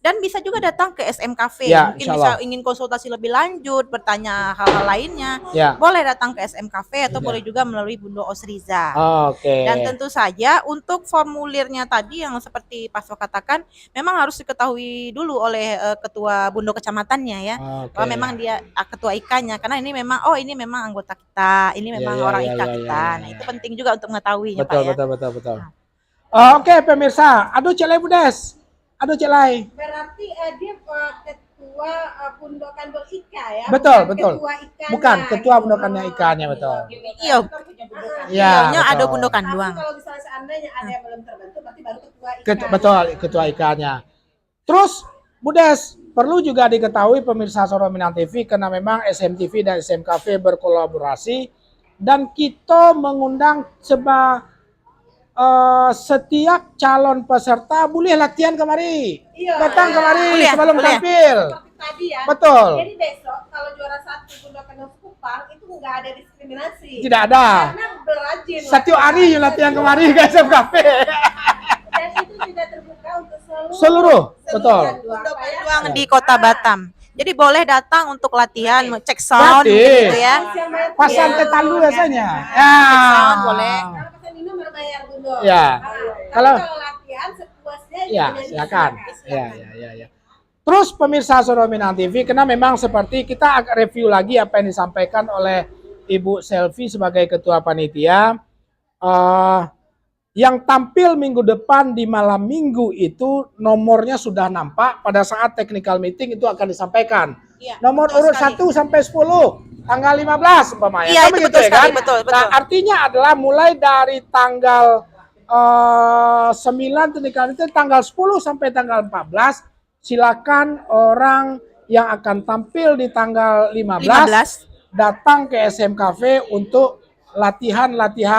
dan bisa juga datang ke SM Cafe. Ya, Mungkin insya bisa Allah. ingin konsultasi lebih lanjut, bertanya hal-hal lainnya, Ya. boleh datang ke SM Cafe atau Ya. boleh juga melalui Bundo Osriza. Oke. Dan tentu saja untuk formulirnya tadi yang seperti Pak So katakan memang harus diketahui dulu oleh ketua Bundo kecamatannya ya. Oke. Bahwa memang dia ketua IKA-nya, karena ini memang ini memang anggota kita, ini memang orang IKA kita. Nah, itu penting juga untuk mengetahuinya Pak ya. Betul. Oke, pemirsa. Aduh, Celai Budes. Aduh, Celai. Berarti dia ketua Bundo Kanduang IKA ya? Betul. Ketua IKA-nya, Bukan, ketua gitu. bundokannya IKA-nya, betul. Iya. Iya, Iya, ada betul. Bundo Tapi Kanduang. kalau misalnya seandainya ada yang belum terbentuk, berarti baru ketua IKA. Betul, ketua IKA-nya. Terus, Budes, perlu juga diketahui pemirsa Soro Minang TV karena memang SMTV dan SMKV berkolaborasi dan kita mengundang setiap calon peserta boleh latihan kemari. Iya. Datang kemari Boleh, sebelum boleh. tampil. Seperti tadi ya. Betul. Jadi besok kalau juara 1 Bundo Kanduang Sekupang itu nggak ada diskriminasi. Tidak ada. Karena berajin. Setiap hari latihan kemari ke SMKV. Dan itu juga terbuka untuk Seluruh, betul. Bundo Kanduang di Kota Batam. Jadi boleh datang untuk latihan, cek sound Gratis. gitu ya. Pasang Iya. tetalu biasanya. sound boleh. Kalau pesan minum berbayar Bundo. Ya. Kalau Kalau- latihan sepuasnya Ya, juga silakan. silakan. Ya. Terus pemirsa Soro Minang TV, karena memang seperti kita agak review lagi apa yang disampaikan oleh Ibu Selvi sebagai ketua panitia. Yang tampil minggu depan di malam minggu itu nomornya sudah nampak pada saat technical meeting itu akan disampaikan. Iya, Nomor betul urut sekali. 1 sampai 10, tanggal 15 umpamanya. Iya, Kan itu begitu betul ya sekali, kan? betul. Nah, artinya adalah mulai dari tanggal 9 technical meeting, tanggal 10 sampai tanggal 14, silakan orang yang akan tampil di tanggal 15 datang ke SM Cafe untuk latihan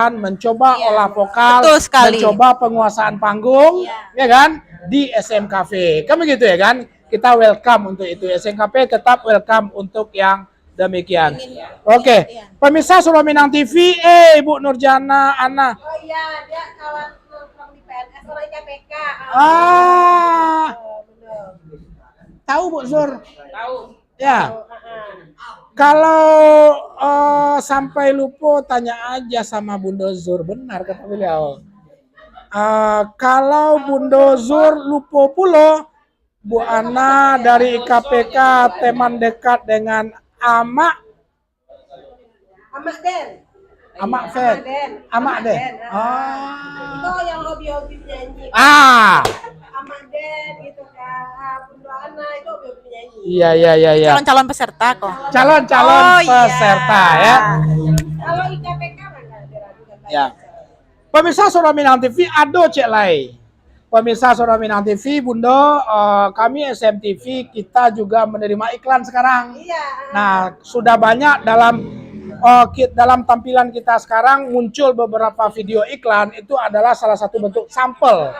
mencoba olah vokal, Betul sekali. mencoba penguasaan panggung, ya kan, di SM Cafe. Kan begitu ya kan? Kita welcome untuk itu. SM Cafe tetap welcome untuk yang demikian. Oke, pemirsa Soro Minang TV, Ibu Nurjana Ana. Oh iya, dia kawan nongkrong di PNS orang KPK. Bener. Tahu Bu Sur? Tahu. Ya. Kalau sampai lupa tanya aja sama Bunda Zur, benar kata beliau. Kalau Bunda Zur lupa pula, Bu Ana dari IKPK teman dekat dengan Amak Amak Den. Amak Fed. Amak Den. Itu yang hobi-hobi nyanyi. Amak Den gitu kan. Bunda Ana itu hobi-hobi nyanyi. Iya. Calon-calon peserta kok. Calon-calon Oh, iya. peserta ya. Kalau IKPK mana? Ya. Pemirsa Suara Minang TV ada cek lai. Pemirsa Suara Minang TV, Bunda, kami SMTV kita juga menerima iklan sekarang. Iya. Nah, sudah banyak dalam tampilan kita sekarang muncul beberapa video iklan, itu adalah salah satu bentuk sampel.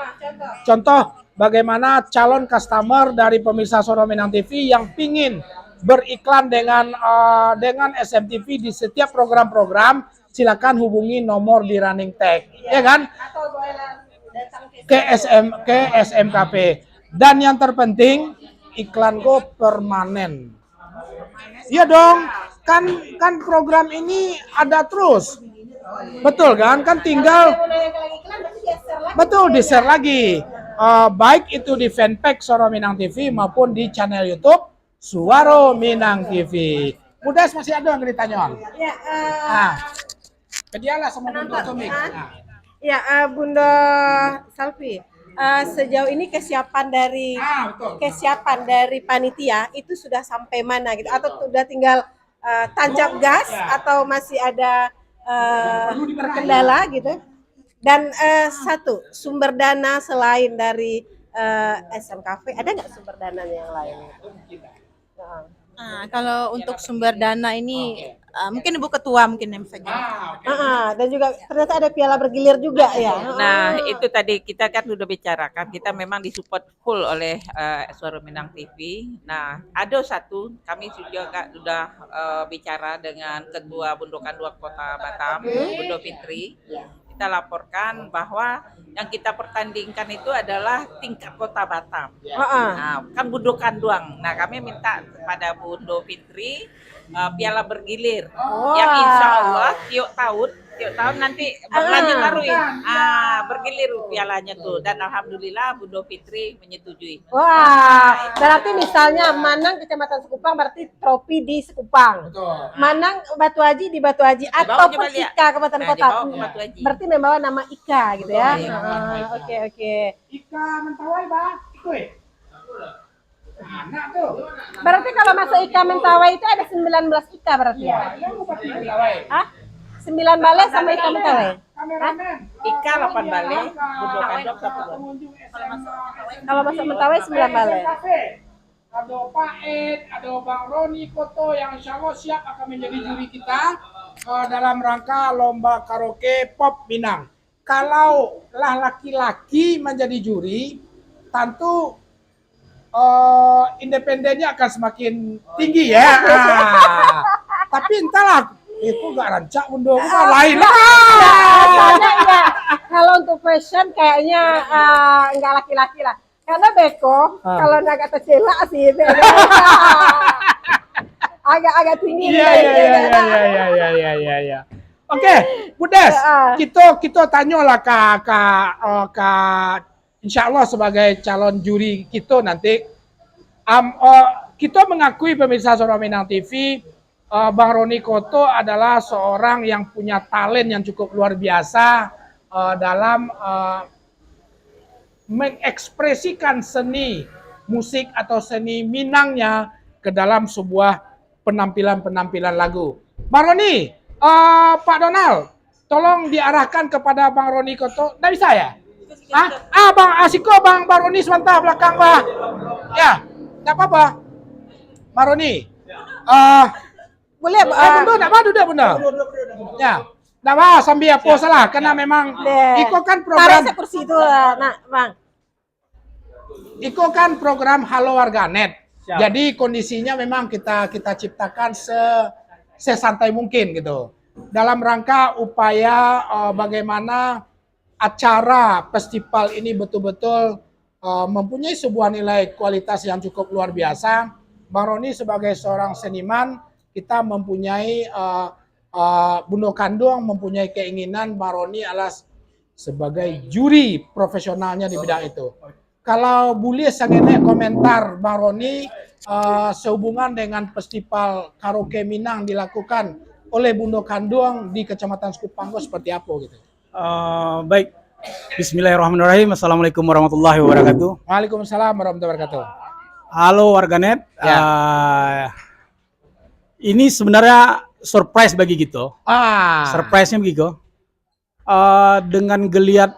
Contoh bagaimana calon customer dari pemirsa Suara Minang TV yang pingin beriklan dengan SMTV di setiap program-program, silakan hubungi nomor di running tag, ya kan? Atau boleh datang Ke SMKP. Dan yang terpenting iklan go permanen. Iya dong, kan program ini ada terus. Betul kan? Kan tinggal betul di-share lagi. Baik itu di fanpage Suara Minang TV maupun di channel YouTube Suara Minang TV. Mudah masih ada yang ditanya. Ya, Kedialah sama Bunda Tomik. ya Bunda Salvi. Sejauh ini kesiapan dari panitia itu sudah sampai mana gitu? Atau sudah tinggal tancap gas atau masih ada terkendala gitu? Dan satu sumber dana selain dari SMKP, ada nggak sumber dana yang lain? Nah, kalau untuk sumber dana ini mungkin Ibu Ketua mungkin yang bisa jawab. Dan juga ternyata ada piala bergilir juga ya. Nah, itu tadi kita kan sudah bicarakan, kita memang disupport full oleh Suara Minang TV. Nah, ada satu, kami juga sudah bicara dengan Ketua Bundokan 2 Kota Batam, Bunda Fitri. Kita laporkan bahwa yang kita pertandingkan itu adalah tingkat Kota Batam. Nah, kan Bundokan doang. Nah, kami minta kepada Bunda Fitri piala bergilir yang insya Allah tiap tahun nanti berlanjut terus bergilir pialanya tuh, dan alhamdulillah Bunda Fitri menyetujui. Wah, berarti misalnya Manang Kecamatan Sekupang berarti trofi di Sekupang. Betul. Manang Batu Haji di Batu Haji ataupun Bali, ya. Ika Kabupaten Nah, Kota. dibawa ke Batu Haji. Berarti membawa nama Ika gitu ya. Iya. Oke. Ika Mentawai, Bang. Ikut. Anak tuh. Berarti kalau masuk Ika Mentawai itu ada 19 Ika berarti ya? Yang Bupati Mentawai. 9 balai sama Ika Mentawai. Kameramen. Ika 8 balai, Bundokan 2 10. Kalau masuk Mentawai 9 balai. Ada Pak Ed, ada Bang Roni Koto yang insya Allah siap akan menjadi juri kita dalam rangka lomba karaoke pop Minang. Kalau laki-laki menjadi juri, tentu independennya akan semakin tinggi ya. Tapi entahlah, itu gak rancak Bunda, lain lah. Soalnya ya, kalau untuk fashion kayaknya nggak laki-laki lah. Karena Beko kalau agak tercela sih itu agak tinggi. Iya. Oke, Budes, kita tanyalah ke insya Allah sebagai calon juri kita nanti. Kita mengakui pemirsa Suara Minang TV, Bang Roni Koto adalah seorang yang punya talent yang cukup luar biasa dalam mengekspresikan seni musik atau seni Minangnya ke dalam sebuah penampilan lagu. Bang Roni, Pak Donald, tolong diarahkan kepada Bang Roni Koto. Nggak bisa ya? Bang Asiko, Bang Roni sebentar belakang, Bah. Ya, nggak apa-apa. Bang Roni, Boleh, Bunda, nggak madu dah Bunda. Ya, nggak apa, sambil apa salah, karena memang Iko kan program. tarik kursi itu, Bang. Iko kan program Halo Warganet. Jadi kondisinya memang kita ciptakan sesantai mungkin gitu. Dalam rangka upaya bagaimana acara festival ini betul-betul mempunyai sebuah nilai kualitas yang cukup luar biasa. Bang Roni sebagai seorang seniman, kita mempunyai Bundo Kanduang mempunyai keinginan Bang Roni adalah sebagai juri profesionalnya di bidang itu. Kalau boleh sagene komentar Bang Roni sehubungan dengan festival karaoke Minang dilakukan oleh Bundo Kanduang di Kecamatan Sekupanggo seperti apa gitu. Baik, Bismillahirrahmanirrahim. Assalamualaikum warahmatullahi wabarakatuh. Waalaikumsalam warahmatullahi wabarakatuh. Halo warganet. Ya. Ini sebenarnya surprise bagi kita. Surprise-nya begitu. Dengan geliat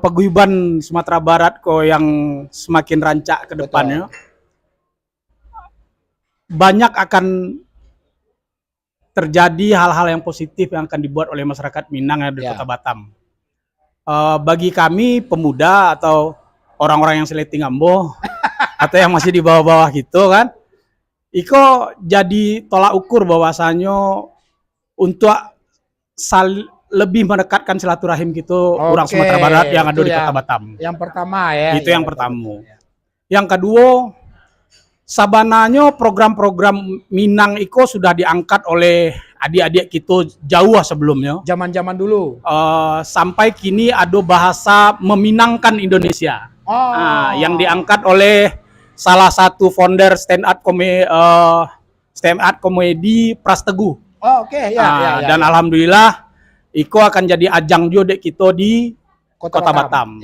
paguyuban Sumatera Barat kok yang semakin rancak ke depannya, banyak akan terjadi hal-hal yang positif yang akan dibuat oleh masyarakat Minang yang di Kota Batam. Bagi kami pemuda atau orang-orang yang seleting Ambo atau yang masih di bawah-bawah gitu kan, Iko jadi tolak ukur bahwasannya untuk lebih mendekatkan silaturahim gitu orang Sumatera Barat yang ada di Kota Batam. Yang pertama ya. Itu yang pertama. Yang kedua, sabananya program-program Minang Iko sudah diangkat oleh adik-adik kita jauh sebelumnya. Zaman-zaman dulu. Sampai kini ada bahasa meminangkan Indonesia. Yang diangkat oleh salah satu founder stand up comedy Pras Teguh. Dan alhamdulillah Iko akan jadi ajang juga dek kita di Kota Batam.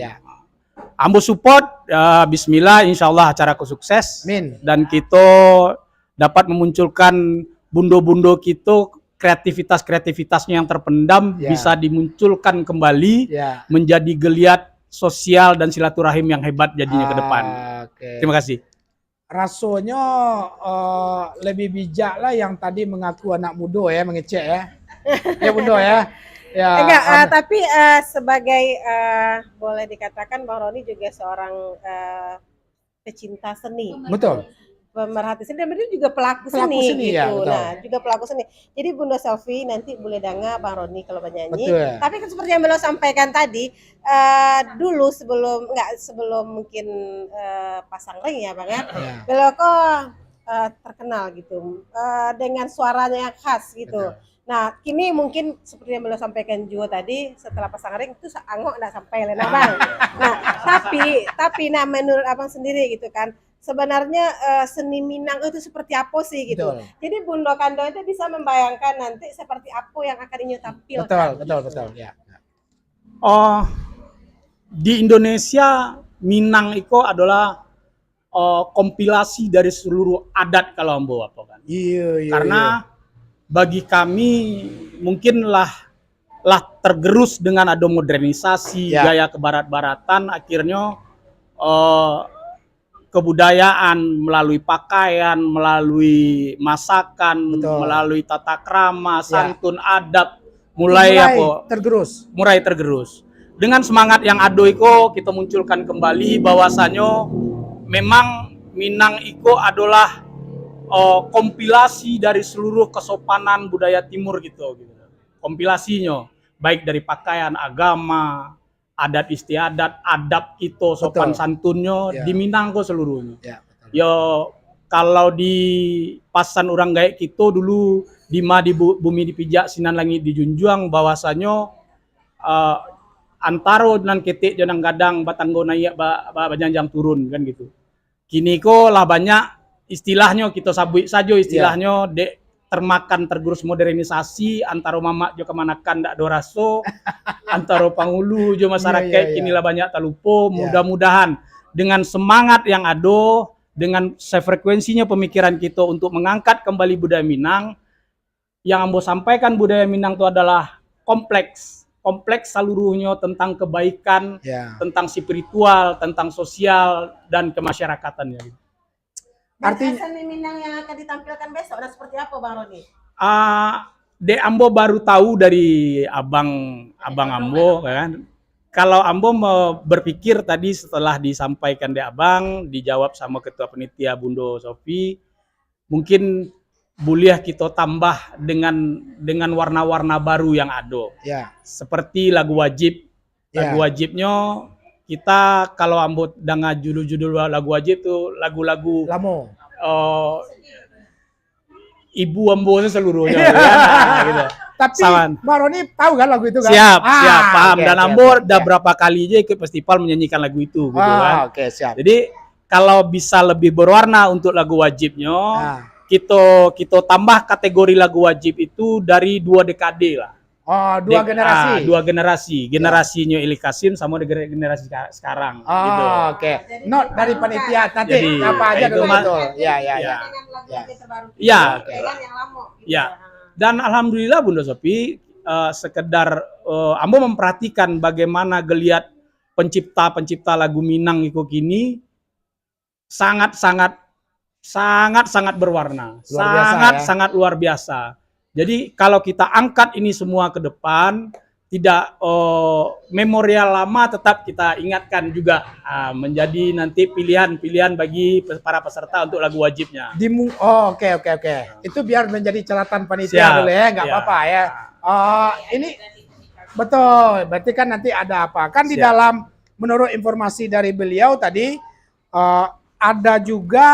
Ambo support, bismillah, insyaallah acara sukses. Dan kita dapat memunculkan bundo-bundo kita, kreativitasnya yang terpendam bisa dimunculkan kembali menjadi geliat sosial dan silaturahim yang hebat jadinya ke depan. Terima kasih. Rasanya lebih bijak lah yang tadi mengaku anak muda ya, mengecek ya. Ya Bundo ya. Enggak, tapi sebagai boleh dikatakan Bang Roni juga seorang pecinta seni. Betul. Pemerhati seni dan dia juga pelaku seni gitu. Ya, nah, juga pelaku seni. Jadi Bunda Selfie nanti boleh dengar Bang Roni kalau bernyanyi. Betul. Tapi kan seperti yang beliau sampaikan tadi, dulu sebelum mungkin pasang ring ya Bang ya. Beliau kok terkenal gitu dengan suaranya yang khas gitu. Betul. Nah, kini mungkin seperti yang beliau sampaikan juga tadi, setelah pasang ring itu angok enggak sampai Lena Bang. Nah, tapi nah menurut Abang sendiri gitu kan, sebenarnya seni Minang itu seperti apa sih gitu. Betul. Jadi Bundo Kanduang itu bisa membayangkan nanti seperti apa yang akan Inyo tampilkan. Betul ya. Di Indonesia Minang itu adalah kompilasi dari seluruh adat kalau Ambo apa kan. Iya. Karena bagi kami mungkinlah tergerus dengan ada modernisasi gaya kebarat-baratan, akhirnya kebudayaan melalui pakaian, melalui masakan, melalui tata krama, santun, adab mulai tergerus. Dengan semangat yang ada iko kita munculkan kembali bahwasannya memang Minang iko adalah kompilasi dari seluruh kesopanan budaya timur gitu. Kompilasinya baik dari pakaian, agama, adat istiadat, adab kita, sopan santunnya di Minang kok seluruhnya. Yo kalau di pasan orang gaek kita dulu di bumi dipijak sinan langit dijunjung bahwasannya antaro nan ketik janang gadang batanggo naik bajanjang turun kan gitu. Kini kok lah banyak istilahnya kita sabui saja istilahnya dek termakan tergerus modernisasi antara mamak jo kemanakan dak doraso antara pangulu jo masyarakat kinilah banyak talupo. Mudah-mudahan dengan semangat yang ada, dengan sefrekuensinya pemikiran kita untuk mengangkat kembali budaya Minang, yang Ambo sampaikan budaya Minang itu adalah kompleks seluruhnya tentang kebaikan, tentang spiritual, tentang sosial dan kemasyarakatannya. Artinya seni Minang yang akan ditampilkan besok dan seperti apa Bang Roni? Ambo baru tahu dari abang Ambo kan. Kalau Ambo berpikir tadi setelah disampaikan di abang, dijawab sama ketua panitia Bundo Sofi, mungkin boleh kita tambah dengan warna-warna baru yang ada. Seperti lagu wajib. Lagu wajibnya kita kalau Ambo dengar judul-judul lagu wajib itu lagu-lagu ibu ambonya seluruhnya gitu kan. Nah, gitu. Tapi Saman. Mbak Roni tahu kan lagu itu kan? Siap, paham. Oke, Dan oke, Ambo oke, udah oke. berapa kali aja ikut festival menyanyikan lagu itu gitu kan. Oke, siap. Jadi kalau bisa lebih berwarna untuk lagu wajibnya, Nah. kita tambah kategori lagu wajib itu dari 2 dekade lah. Oh, dua generasi. 2 generasi. Generasinya Eli Kasim sama generasi sekarang Oh, gitu. oke. Not dari panitia nanti Jadi, apa aja itu dulu mah- betul. Ya, ya, ya. Ya. Dengan lagu Ya. yang terbaru. Ya. Dengan yang lama. Gitu. Ya. Dan alhamdulillah Bunda Sophie, sekedar Ambo memperhatikan bagaimana geliat pencipta lagu Minang itu kini sangat berwarna, Luar biasa, sangat luar biasa. Jadi kalau kita angkat ini semua ke depan, tidak memorial lama tetap kita ingatkan juga menjadi nanti pilihan bagi para peserta untuk lagu wajibnya. Oh, oke. Itu biar menjadi catatan panitia Siap, dulu ya, nggak ya. apa-apa ya. Ini betul. Berarti kan nanti ada apa? Kan di Siap. dalam menurut informasi dari beliau tadi ada juga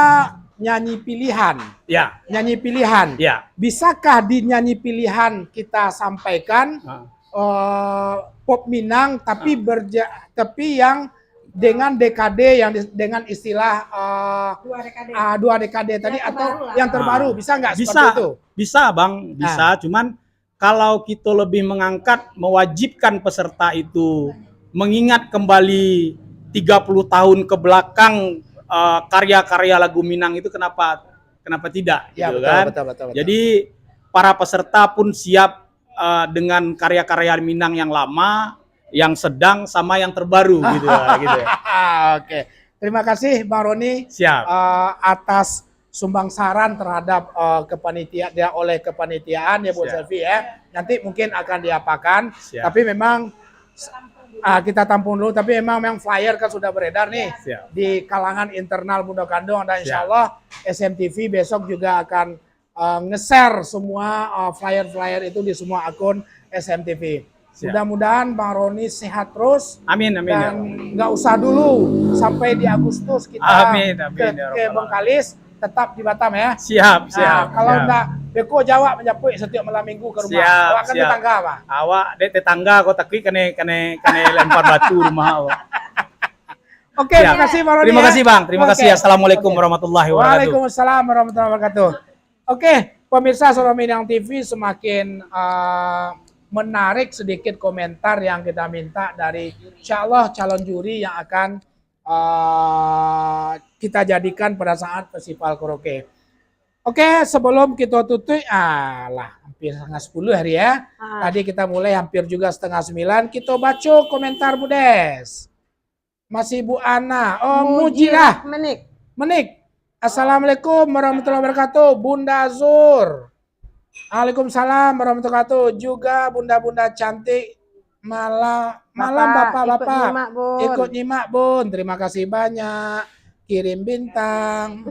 nyanyi pilihan. Ya, Nyanyi pilihan. ya. Bisakah di nyanyi pilihan kita sampaikan pop Minang tapi tapi yang dengan dekade yang dengan istilah dua dekade tadi atau yang terbaru bisa nggak seperti itu? Bisa Bang, bisa. Cuman kalau kita lebih mewajibkan peserta itu mengingat kembali 30 tahun ke belakang karya-karya lagu Minang itu kenapa tidak Ya, gitu betul, kan? betul. Jadi para peserta pun siap dengan karya-karya Minang yang lama, yang sedang sama yang terbaru gitu gitu. Oke. Terima kasih Bang Roni Siap. atas sumbang saran terhadap kepanitiaan oleh kepanitiaan ya Bu Siap. Selvi ya. Nanti mungkin akan diapakan. Siap. Tapi memang kita tampung dulu. Tapi memang flyer kan sudah beredar nih Siap. di kalangan internal Bunda Kandung dan insya Siap. Allah SMTV besok juga akan nge-share semua flyer-flyer itu di semua akun SMTV. Siap. Mudah-mudahan Bang Roni sehat terus. Amin amin ya. Dan nggak usah dulu sampai di Agustus kita Amin, ke ya Rabbal Bengkalis, tetap di Batam ya. Siap. Kalau siap. enggak, Beko Jawa menjapui setiap malam minggu ke rumah. Siap, Awak kan siap. tetangga apa? Awak dek tetangga kau takui kene lempar batu rumah awak. Oke, Siap. terima kasih Bang Roni. Terima ya. kasih Bang, terima Oke. kasih. Assalamualaikum Oke. warahmatullahi wabarakatuh. Waalaikumsalam warahmatullahi wabarakatuh. Oke, pemirsa Solo Minang TV semakin menarik sedikit komentar yang kita minta dari insya Allah calon juri yang akan kita jadikan pada saat festival karaoke. Oke, sebelum kita tutup, hampir setengah 10 hari ya. Tadi kita mulai hampir juga setengah 9. Kita baca komentar Budes. Masih Bu Ana. Oh, Mujilah. Menik. Assalamualaikum warahmatullahi wabarakatuh. Bunda Zur. Waalaikumsalam warahmatullahi wabarakatuh. Juga bunda-bunda cantik. Malam Bapak-Bapak. Ikut nyimak Bun. Terima kasih banyak. Kirim bintang.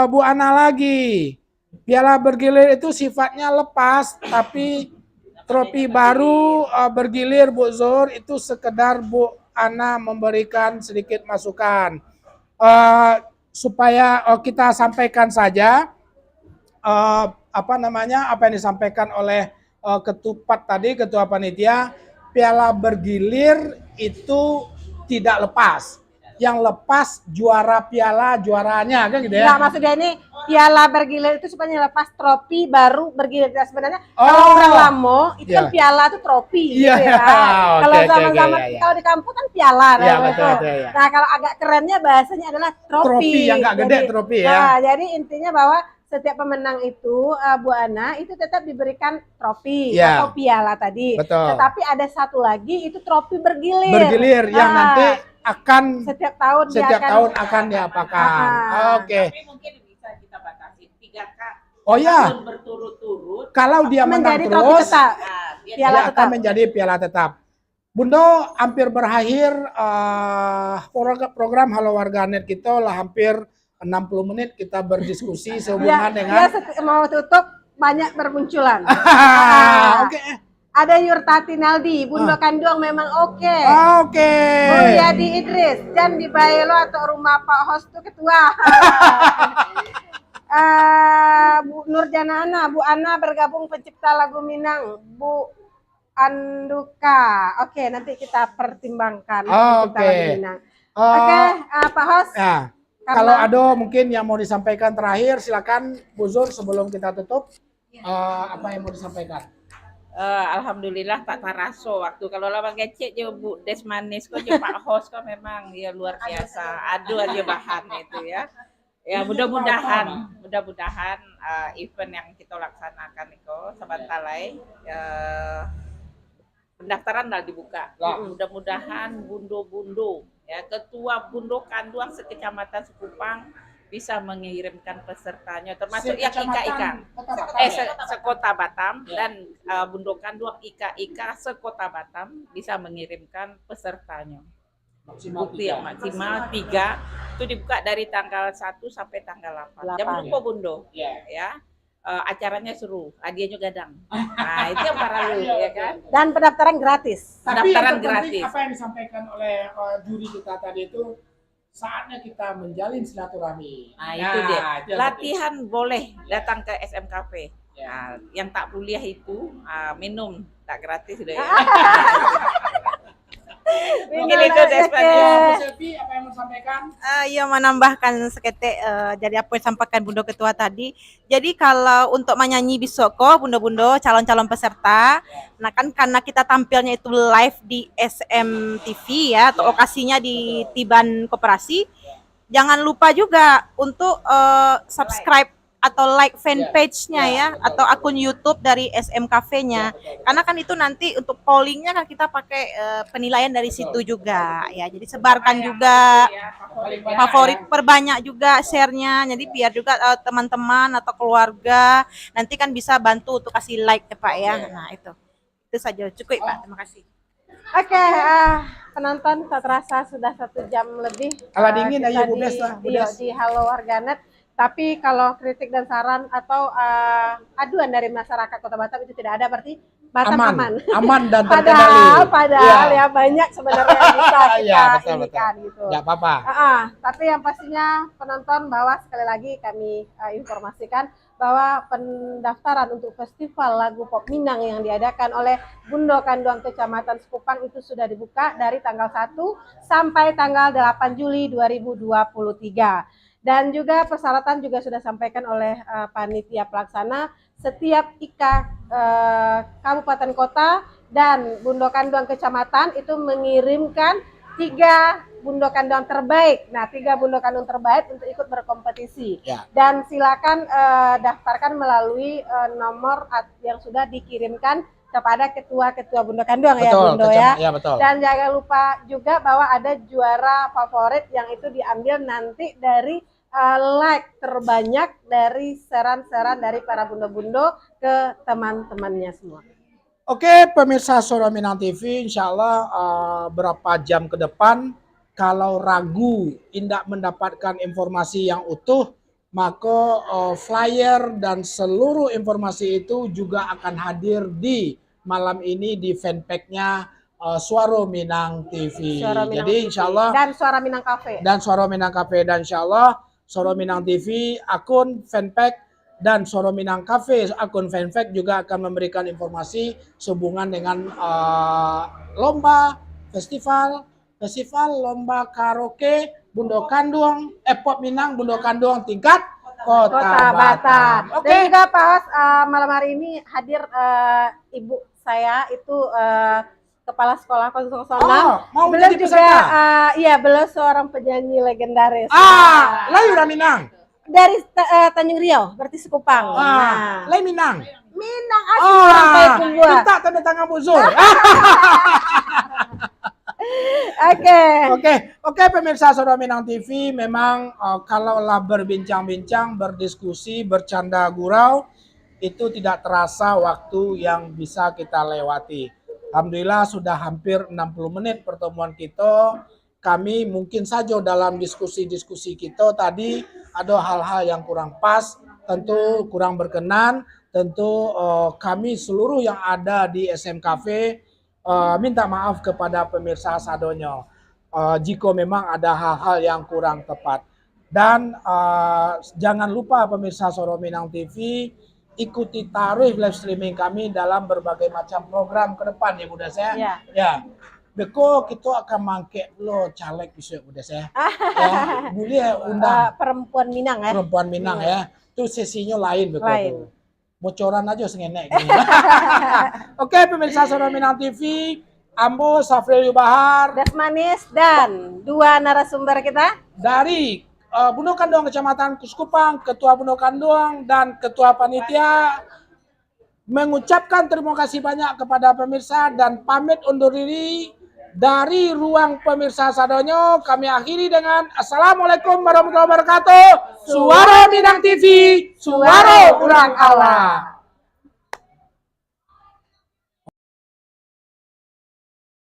Bu Ana lagi. Piala bergilir itu sifatnya lepas, tapi trofi baru bergilir Bu Zur itu sekedar Bu Ana memberikan sedikit masukan supaya kita sampaikan saja apa yang disampaikan oleh ketua panitia. Piala bergilir itu tidak lepas. Yang lepas juaranya kan gitu ya. Nah, maksudnya ini piala bergilir itu supaya lepas trofi baru bergilir. Nah, sebenarnya kalau orang lama itu kan piala itu trofi gitu ya. Kalau zaman-zaman kalau di kampung kan piala. Betul. Nah, kalau agak kerennya bahasanya adalah trofi. Trofi yang nggak gede trofi ya. Nah, jadi intinya bahwa setiap pemenang itu Bu Ana itu tetap diberikan trofi atau piala tadi. Betul. Tetapi ada satu lagi itu trofi bergilir. Bergilir yang nanti akan setiap tahun akan diapakan. Oke. Tapi mungkin bisa kita batasi 3 Oh ya. tahun berturut-turut. Kalau dia menang menjadi trofi terus, tetap. Dia akan menjadi piala tetap. Bundo hampir berakhir program Halo Warganet kita lah hampir 60 menit kita berdiskusi sehubungan dengan mau tutup banyak bermunculan. Oke. Ada Yurtati Naldi, Bundo Kanduang memang oke. Oke. Mulyadi Idris, Jan di Baelo atau rumah Pak Host tuh ketua. Bu Nurjana Ana, Bu Ana bergabung pencipta lagu Minang, Bu Anduka. Oke, nanti kita pertimbangkan pencipta Oke. lagu Minang. Eh, Oke, Pak Host. Ya, Karena- kalau ada mungkin yang mau disampaikan terakhir, silakan Bu Zur sebelum kita tutup. Apa yang mau disampaikan? Alhamdulillah tak taraso waktu kalau lama ngecek je Bu Des manis kok je Pak Host kok memang ya luar biasa. Aduh aja bahan itu ya. Ya mudah-mudahan event yang kita laksanakan itu sebentar lagi pendaftaran dah dibuka. Mudah-mudahan bundo-bundo ya ketua Bundo Kanduang sekecamatan Sekupang bisa mengirimkan pesertanya termasuk yang ika-ika sekota Batam dan Bundo Kanduang ika-ika sekota Batam bisa mengirimkan pesertanya. Bukti yang maksimal 3 itu dibuka dari tanggal 1 sampai tanggal 8. Jam berapa Bundo? Ya. Acaranya seru, hadiahnya gadang. Nah, itu yang para lu ya kan. Dan pendaftaran gratis. Tapi Pendaftaran yang terpenting gratis. apa yang disampaikan oleh juri kita tadi itu saatnya kita menjalin silaturahmi. Nah, itu dia. itu yang Latihan boleh datang ke SMKP. Nah, yang tak kuliah itu minum tak gratis udah ya. Mungkin itu penting. Desmond. Bu Selvi, apa yang mau disampaikan? Ya menambahkan seketik jadi apa yang disampaikan Bundo Ketua tadi. Jadi kalau untuk menyanyi besok kok Bundo-Bundo calon-calon peserta, nah kan karena kita tampilnya itu live di SMTV ya atau lokasinya di Tiban Koperasi, jangan lupa juga untuk subscribe atau like fanpage-nya ya atau akun YouTube dari SMKV-nya. Karena kan itu nanti untuk pollingnya kan kita pakai penilaian dari situ juga ya. Jadi sebarkan juga favorit, perbanyak juga share-nya. Jadi biar juga teman-teman atau keluarga nanti kan bisa bantu untuk kasih like ya Pak ya. Nah itu saja cukup Pak. Terima kasih. Oke, penonton tak terasa sudah 1 jam lebih. Kalau dingin kita aja Bu Des lah, Bu Des. di Halo Warganet. Tapi kalau kritik dan saran atau aduan dari masyarakat Kota Batam itu tidak ada, berarti Batam aman. Aman dan terkendali. Padahal ya banyak sebenarnya yang bisa kita Iya, betul. inikan gitu. Nggak apa-apa. Tapi yang pastinya penonton bahwa sekali lagi kami informasikan bahwa pendaftaran untuk festival lagu pop Minang yang diadakan oleh Bundo Kanduang Kecamatan Sekupang itu sudah dibuka dari tanggal 1 sampai tanggal 8 Juli 2023. Dan juga persyaratan juga sudah disampaikan oleh panitia pelaksana. Setiap IKA kabupaten kota dan Bundo Kanduang kecamatan itu mengirimkan 3 Bundo Kanduang terbaik. Nah, 3 Bundo Kanduang terbaik untuk ikut berkompetisi. Ya. Dan silakan daftarkan melalui nomor yang sudah dikirimkan kepada ketua-ketua Bundo Kanduang ya Bundo ya. Ya, betul. Dan jangan lupa juga bahwa ada juara favorit yang itu diambil nanti dari like terbanyak dari saran-saran dari para bundo-bundo ke teman-temannya semua. Oke, pemirsa Suara Minang TV, insya Allah berapa jam ke depan, kalau ragu tidak mendapatkan informasi yang utuh, maka flyer dan seluruh informasi itu juga akan hadir di malam ini di fanpage-nya Suara Minang TV. Suara Minang Jadi TV. insya Allah Dan Suara Minang Cafe. dan Suara Minang Cafe, dan insya Allah Suara Minang TV akun fanpage dan Suara Minang Cafe akun fanpage juga akan memberikan informasi sehubungan dengan lomba festival lomba karaoke Bundo Kanduang pop Minang Bundo Kanduang tingkat Kota Batam. Dan juga Pak Host, malam hari ini hadir ibu saya itu Kepala Sekolah 006. Mau Beliau jadi juga peserta? beliau seorang penyanyi legendaris. Layu Minang. Dari Tanjung Riau, berarti Sekupang. Layu Minang. Minang asli orang Payakumbuh. Minta tanda tangan Bu Zur. Oke, pemirsa Suara Minang TV, memang kalaulah berbincang-bincang, berdiskusi, bercanda gurau, itu tidak terasa waktu yang bisa kita lewati. Alhamdulillah sudah hampir 60 menit pertemuan kita. Kami mungkin saja dalam diskusi-diskusi kita tadi ada hal-hal yang kurang pas, tentu kurang berkenan, tentu kami seluruh yang ada di SM Cafe minta maaf kepada pemirsa Sadonyo jika memang ada hal-hal yang kurang tepat. Dan jangan lupa pemirsa Soro Minang TV, ikuti tarif live streaming kami dalam berbagai macam program ke depan ya Bunda saya. Ya. Ya. Beko kita akan mangke lo caleg besok Bunda saya. Ya, boleh undang Perempuan Minang ya. perempuan Minang ya. Itu sesinya lain Beko. Lain. Tuh. Bocoran aja sengenek gini. Oke, pemirsa Soro Minang TV, Ambo Safril Yubahar Das Manis dan dua narasumber kita. dari Bundo Kanduang Kecamatan Kuskupang, Ketua Bundo Kanduang dan Ketua Panitia mengucapkan terima kasih banyak kepada pemirsa dan pamit undur diri dari ruang pemirsa Sadonyo. Kami akhiri dengan Assalamualaikum warahmatullahi wabarakatuh. Suara Minang TV, suara orang Allah.